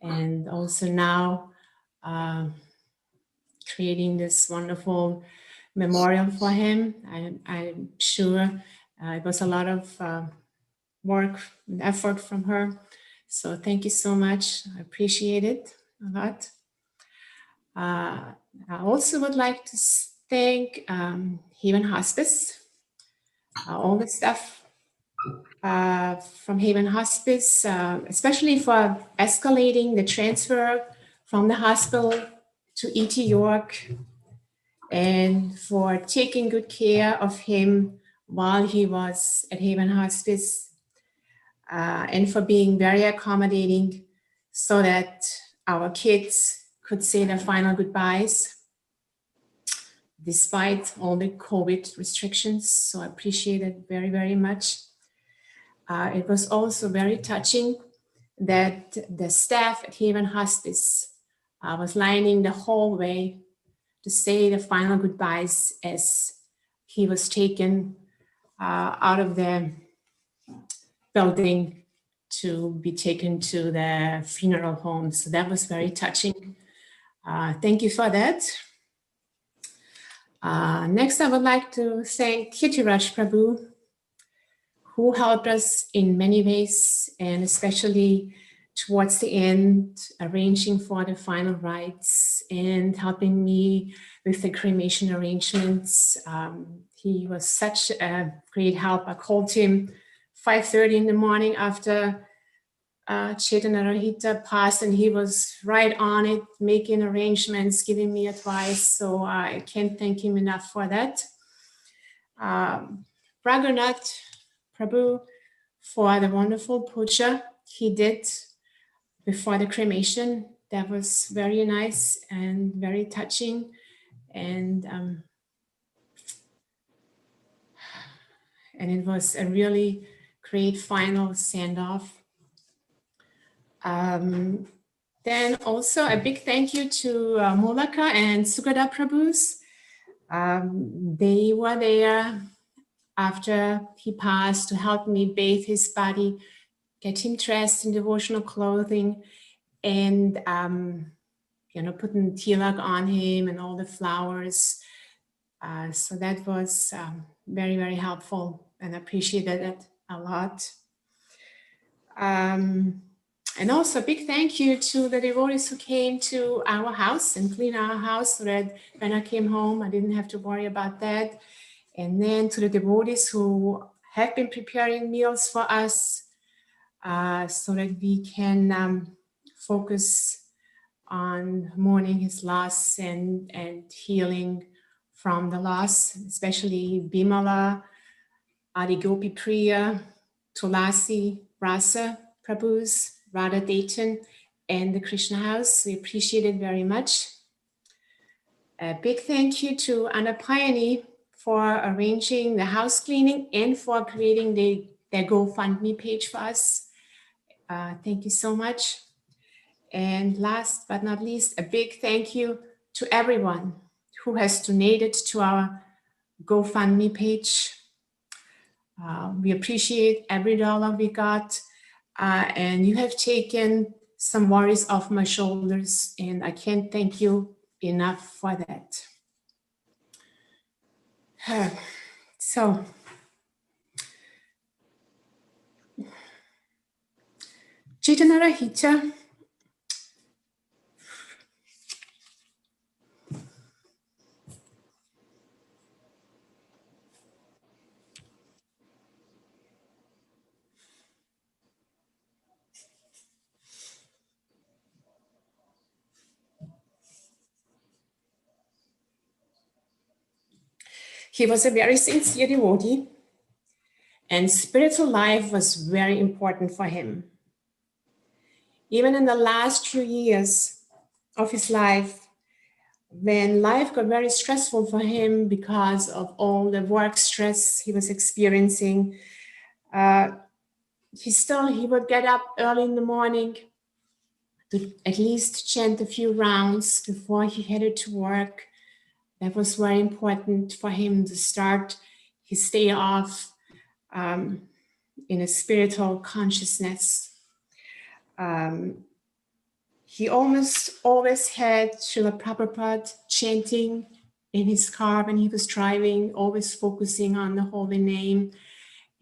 and also now creating this wonderful memorial for him. I'm sure it was a lot of work and effort from her. So thank you so much. I appreciate it a lot. I also would like to thank Haven Hospice, all the staff from Haven Hospice, especially for escalating the transfer from the hospital to ET York, and for taking good care of him while he was at Haven Hospice, and for being very accommodating so that our kids could say their final goodbyes despite all the COVID restrictions. So I appreciate it very, very much. It was also very touching that the staff at Haven Hospice was lining the hallway to say the final goodbyes as he was taken out of the building to be taken to the funeral home. So that was very touching. Thank you for that. Next, I would like to thank Kirtiraj Prabhu, who helped us in many ways, and especially towards the end, arranging for the final rites and helping me with the cremation arrangements. He was such a great help. I called him 5:30 in the morning after Cetanarahita passed, and he was right on it, making arrangements, giving me advice. So I can't thank him enough for that. Raghunath Prabhu for the wonderful puja he did before the cremation. That was very nice and very touching. And it was a really great final send-off. Then also a big thank you to Mulaka and Sugada Prabhus. They were there after he passed to help me bathe his body, get him dressed in devotional clothing, and putting tilak on him and all the flowers. So that was very, very helpful, and I appreciated it a lot. And also a big thank you to the devotees who came to our house and cleaned our house so that when I came home, I didn't have to worry about that. And then to the devotees who have been preparing meals for us so that we can focus on mourning his loss and healing from the loss, especially Bimala, Adigopi Priya, Tulasi, Rasa Prabhus, Radha Dayton, and the Krishna House. We appreciate it very much. A big thank you to Anna Payani for arranging the house cleaning and for creating their GoFundMe page for us. Thank you so much. And last but not least, a big thank you to everyone who has donated to our GoFundMe page. We appreciate every dollar we got, and you have taken some worries off my shoulders, and I can't thank you enough for that. So, Cetanarahita, he was a very sincere devotee, and spiritual life was very important for him. Even in the last few years of his life, when life got very stressful for him because of all the work stress he was experiencing, he would get up early in the morning to at least chant a few rounds before he headed to work. That was very important for him to start his day off in a spiritual consciousness. He almost always had Srila Prabhupada chanting in his car when he was driving, always focusing on the holy name.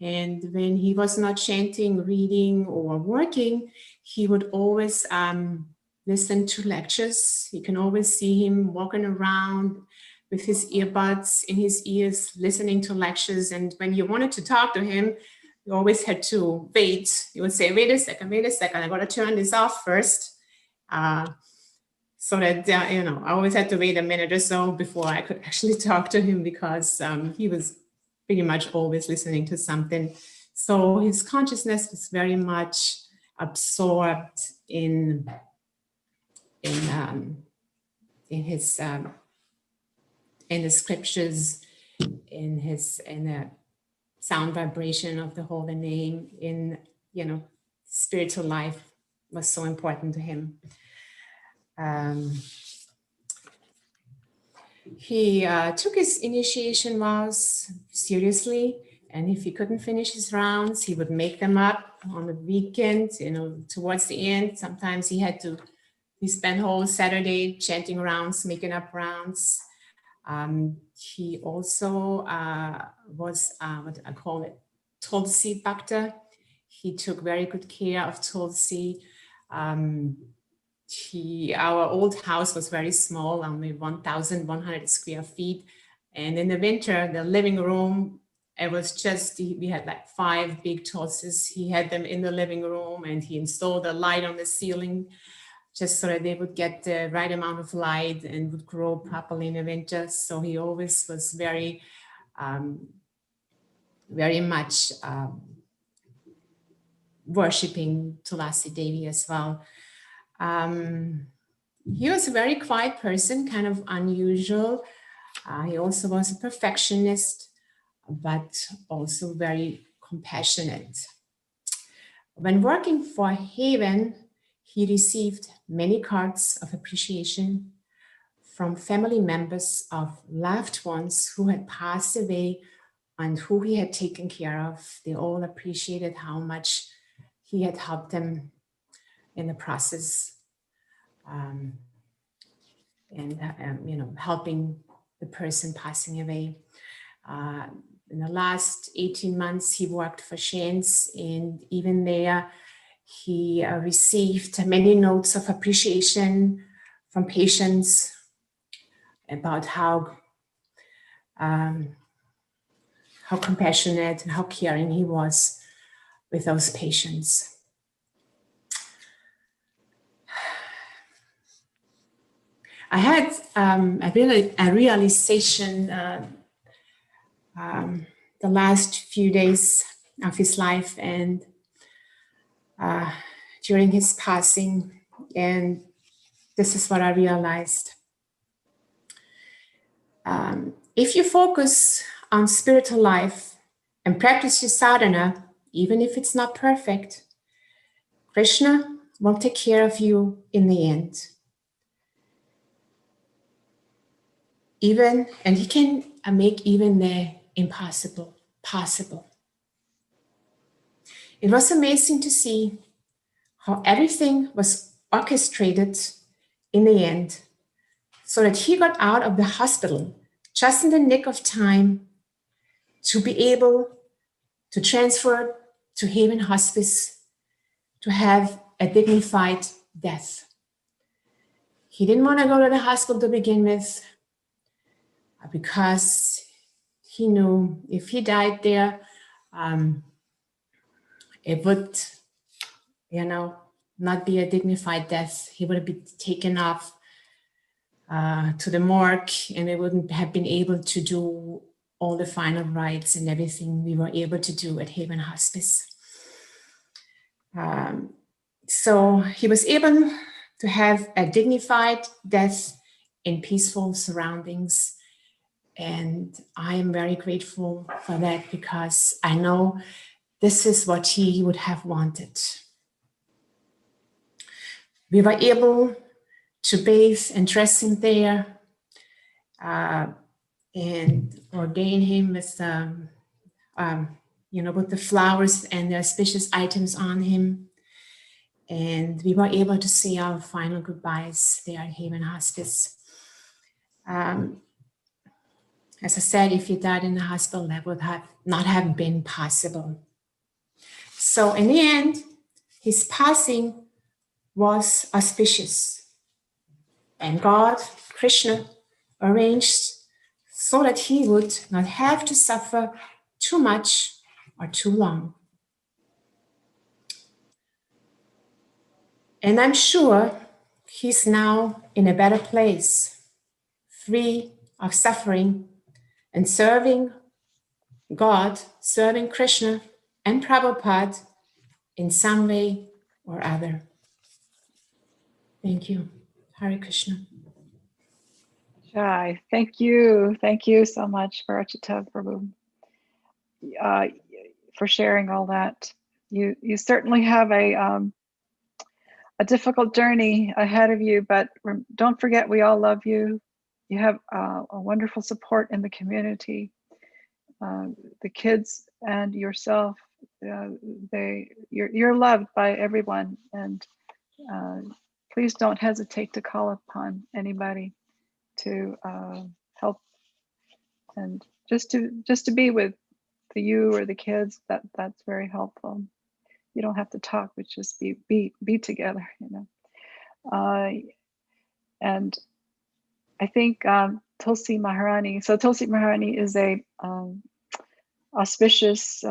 And when he was not chanting, reading, or working, he would always listen to lectures. You can always see him walking around with his earbuds in his ears, listening to lectures. And when you wanted to talk to him, you always had to wait. You would say, wait a second, I got to turn this off first. So that, I always had to wait a minute or so before I could actually talk to him, because he was pretty much always listening to something. So his consciousness was very much absorbed in the scriptures, in the sound vibration of the holy name, spiritual life was so important to him. He took his initiation vows seriously, and if he couldn't finish his rounds, he would make them up on the weekend, towards the end. Sometimes he spent whole Saturday chanting rounds, making up rounds. He also was, what I call it, Tulsi Bhakta. He took very good care of Tulsi. Our old house was very small, only 1,100 square feet. And in the winter, the living room, it was just, we had like 5 big Tulsis. He had them in the living room, and he installed a light on the ceiling just so that they would get the right amount of light and would grow properly in the winter. So he always was very, very much worshipping Tulasi Devi as well. He was a very quiet person, kind of unusual. He also was a perfectionist, but also very compassionate. When working for Haven, he received many cards of appreciation from family members of loved ones who had passed away and who he had taken care of. They all appreciated how much he had helped them in the process, helping the person passing away. In the last 18 months, he worked for Shane's, and even there, he received many notes of appreciation from patients about how compassionate and how caring he was with those patients. I had a realization the last few days of his life and during his passing, and this is what I realized. If you focus on spiritual life and practice your sadhana, even if it's not perfect, Krishna will take care of you in the end. And he can make even the impossible possible. It was amazing to see how everything was orchestrated in the end so that he got out of the hospital just in the nick of time to be able to transfer to Haven Hospice to have a dignified death. He didn't want to go to the hospital to begin with because he knew if he died there, it would, not be a dignified death. He would be taken off to the morgue, and they wouldn't have been able to do all the final rites and everything we were able to do at Haven Hospice. So he was able to have a dignified death in peaceful surroundings. And I am very grateful for that because I know this is what he would have wanted. We were able to bathe and dress him there and ordain him with, with the flowers and the auspicious items on him. And we were able to say our final goodbyes there at Haven Hospice. As I said, if he died in the hospital, that would not have been possible. So in the end, his passing was auspicious. And God, Krishna, arranged so that he would not have to suffer too much or too long. And I'm sure he's now in a better place, free of suffering and serving God, serving Krishna and Prabhupada in some way or other. Thank you. Hare Krishna. Jai, thank you. Thank you so much, Parachita Prabhu, for sharing all that. You certainly have a difficult journey ahead of you, but don't forget we all love you. You have a wonderful support in the community. The kids and yourself, you're loved by everyone, and please don't hesitate to call upon anybody to help, and just to be with you or the kids. That's very helpful. You don't have to talk, but just be together, and I think Tulsi Maharani. So Tulsi Maharani is a auspicious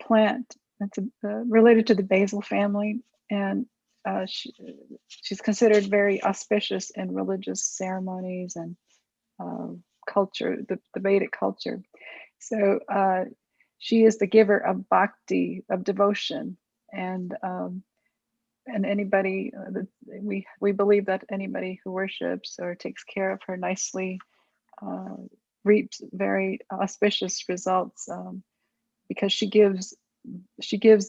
plant. It's related to the basil family, and she's considered very auspicious in religious ceremonies and culture, the Vedic culture. So she is the giver of bhakti, of devotion, and anybody we believe that anybody who worships or takes care of her nicely reaps very auspicious results, because she gives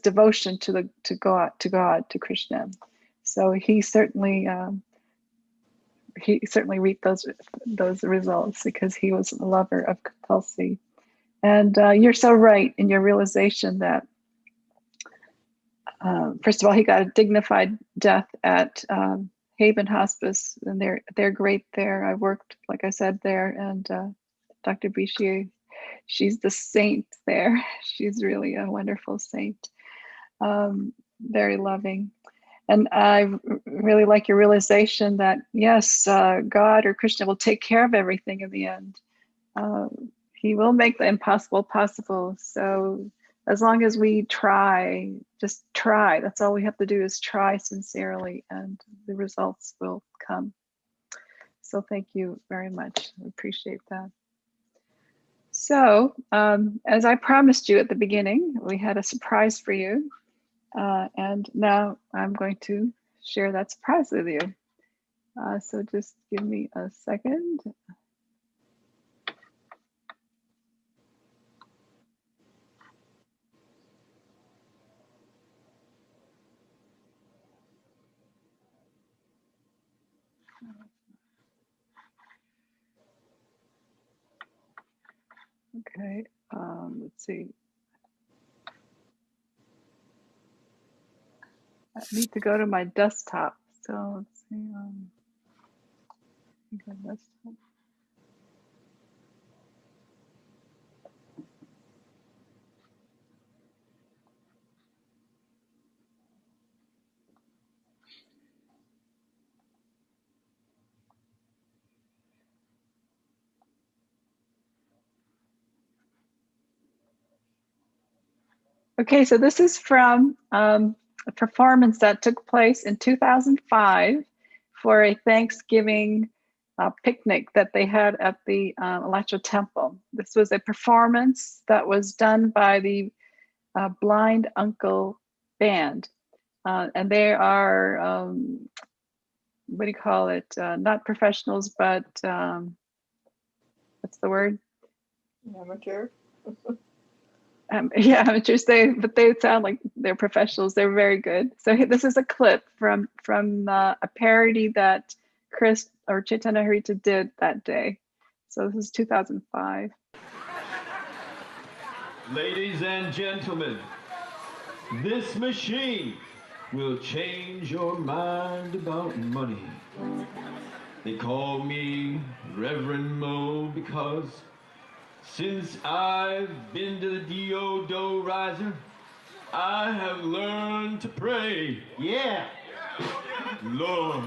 devotion to God, to Krishna. So he certainly reaped those results because he was a lover of Tulsi. And you're so right in your realization that first of all, he got a dignified death at Haven Hospice, and they're great there. I worked, like I said, there, and Dr. Bishi, she's the saint there. She's really a wonderful saint, very loving. And I really like your realization that, yes, God or Krishna will take care of everything in the end. He will make the impossible possible. So as long as we try, just try, that's all we have to do is try sincerely, and the results will come. So thank you very much. I appreciate that. So as I promised you at the beginning, we had a surprise for you. And now I'm going to share that surprise with you. So just give me a second. Okay, let's see. I need to go to my desktop. So let's see. Desktop. Okay, so this is from a performance that took place in 2005 for a Thanksgiving picnic that they had at the Electra Temple. This was a performance that was done by the Blind Uncle Band. And they are, what do you call it? Not professionals, but what's the word? Amateur. Yeah, amateurs. But they sound like they're professionals. They're very good. So this is a clip from a parody that Chris or Cetanarahita did that day. So this is 2005. Ladies and gentlemen, this machine will change your mind about money. They call me Reverend Mo because since I've been to the Dio Riser, I have learned to pray. Yeah. Lord,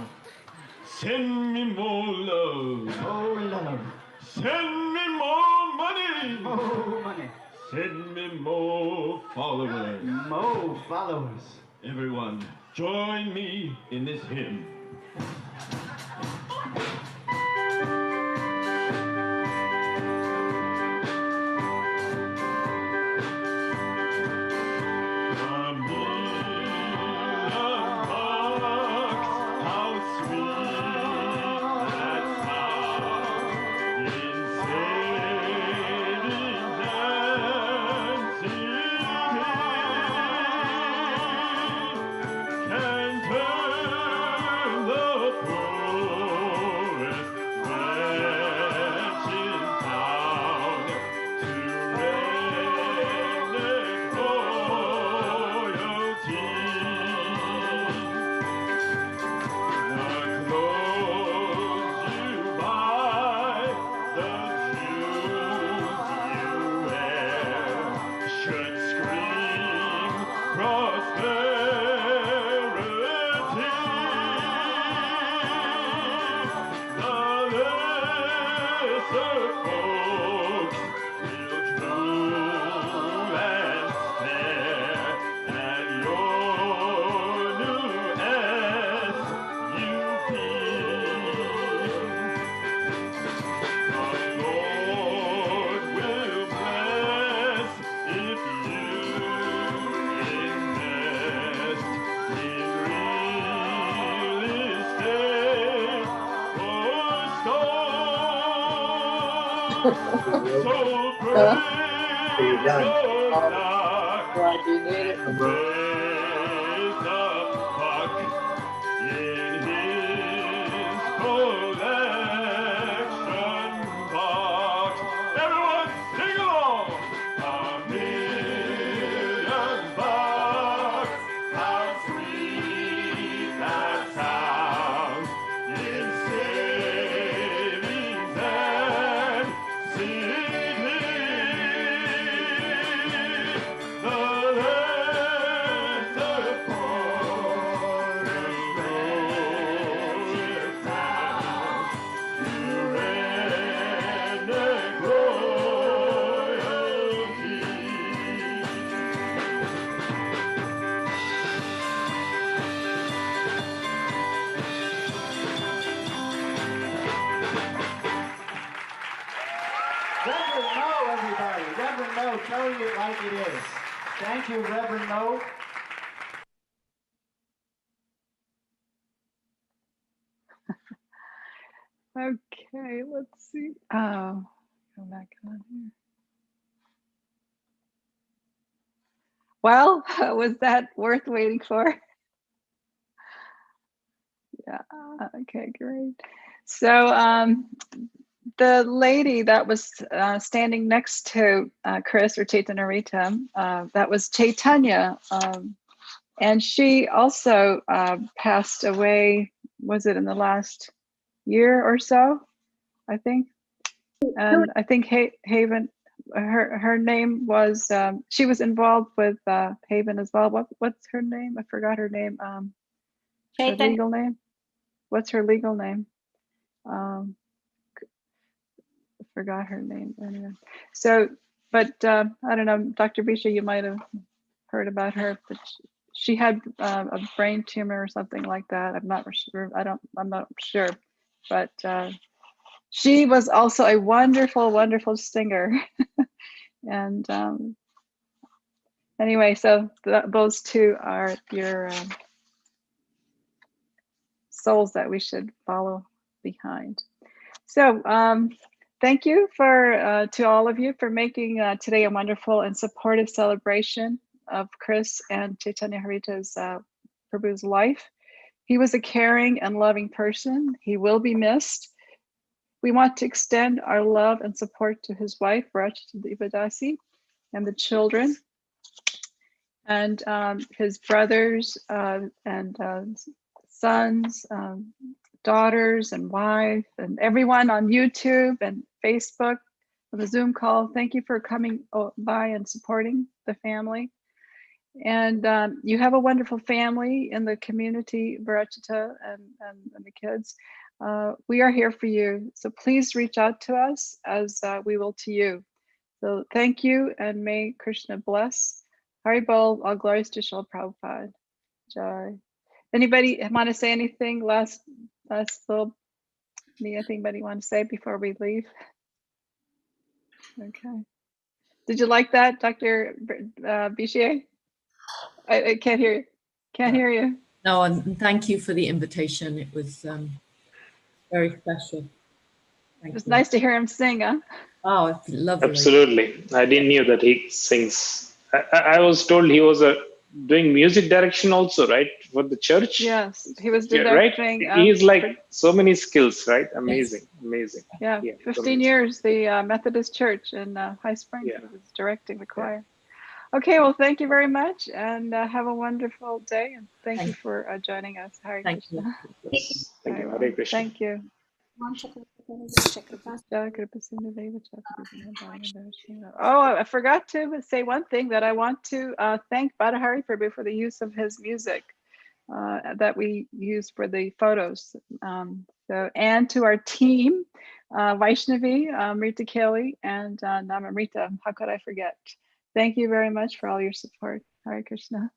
send me more love. Oh, love. Send me more money. More money. Send me more followers. More followers. Everyone, join me in this hymn. Glad you need it. Everyone, sing along! $1 million, how sweet that sounds in savings and CDs. The lesser poor will go with town to redneck royalty. Reverend Mo, everybody. Reverend Mo, tell you it like it is. Thank you, Reverend Mo. Okay, let's see. Oh, go back on here. Well, was that worth waiting for? Yeah. Okay, great. So the lady that was standing next to Chris or Cetanarahita, that was Chaitanya. And she also passed away, was it in the last year or so, I think? And I think Haven, her name was, she was involved with Haven as well. What's her name? I forgot her name. Her Chaitanya. legal name? What's her legal name? I forgot her name. Anyway. So, but I don't know, Dr. Bisha, you might have heard about her, but she had a brain tumor or something like that. I'm not sure. I'm not sure, but she was also a wonderful, wonderful singer. And anyway, so those two are your souls that we should follow behind. So thank you to all of you for making today a wonderful and supportive celebration of Chris and Chaitanya Harita's Prabhu's life. He was a caring and loving person. He will be missed. We want to extend our love and support to his wife, Rachita Devadasi, and the children, and his brothers and sons, daughters and wife, and everyone on YouTube and Facebook on the Zoom call. Thank you for coming by and supporting the family. And you have a wonderful family in the community, Varachita and the kids. We are here for you. So please reach out to us as we will to you. So thank you, and may Krishna bless. Haribol, all glories to Srila Prabhupada. Jai. Anybody want to say anything? Last little, anybody want to say before we leave? Okay. Did you like that, Dr. Bichier? I can't hear you. Can't hear you. No, and thank you for the invitation. It was very special. Thank It was you. nice to hear him sing, huh? Oh, it's lovely. Absolutely. I didn't know that he sings. I was told he was doing music direction also, right? For the church? Yes, he was Yeah, right? directing. He's like so many skills, right? Amazing, Yes. amazing. Yeah, Yeah, 15 years, the Methodist Church in High Springs. Yeah. He was directing the choir. Okay, well, thank you very much, and have a wonderful day, and thank you for joining us. Hare Thank you. Krishna. Yes. Thank you. Very well. Hare Krishna. Thank you. Oh, I forgot to say one thing, that I want to thank Badahari Prabhu for the use of his music that we use for the photos. And to our team, Vaishnavi, Rita Kelly, and Namamrita. How could I forget? Thank you very much for all your support. Hare Krishna.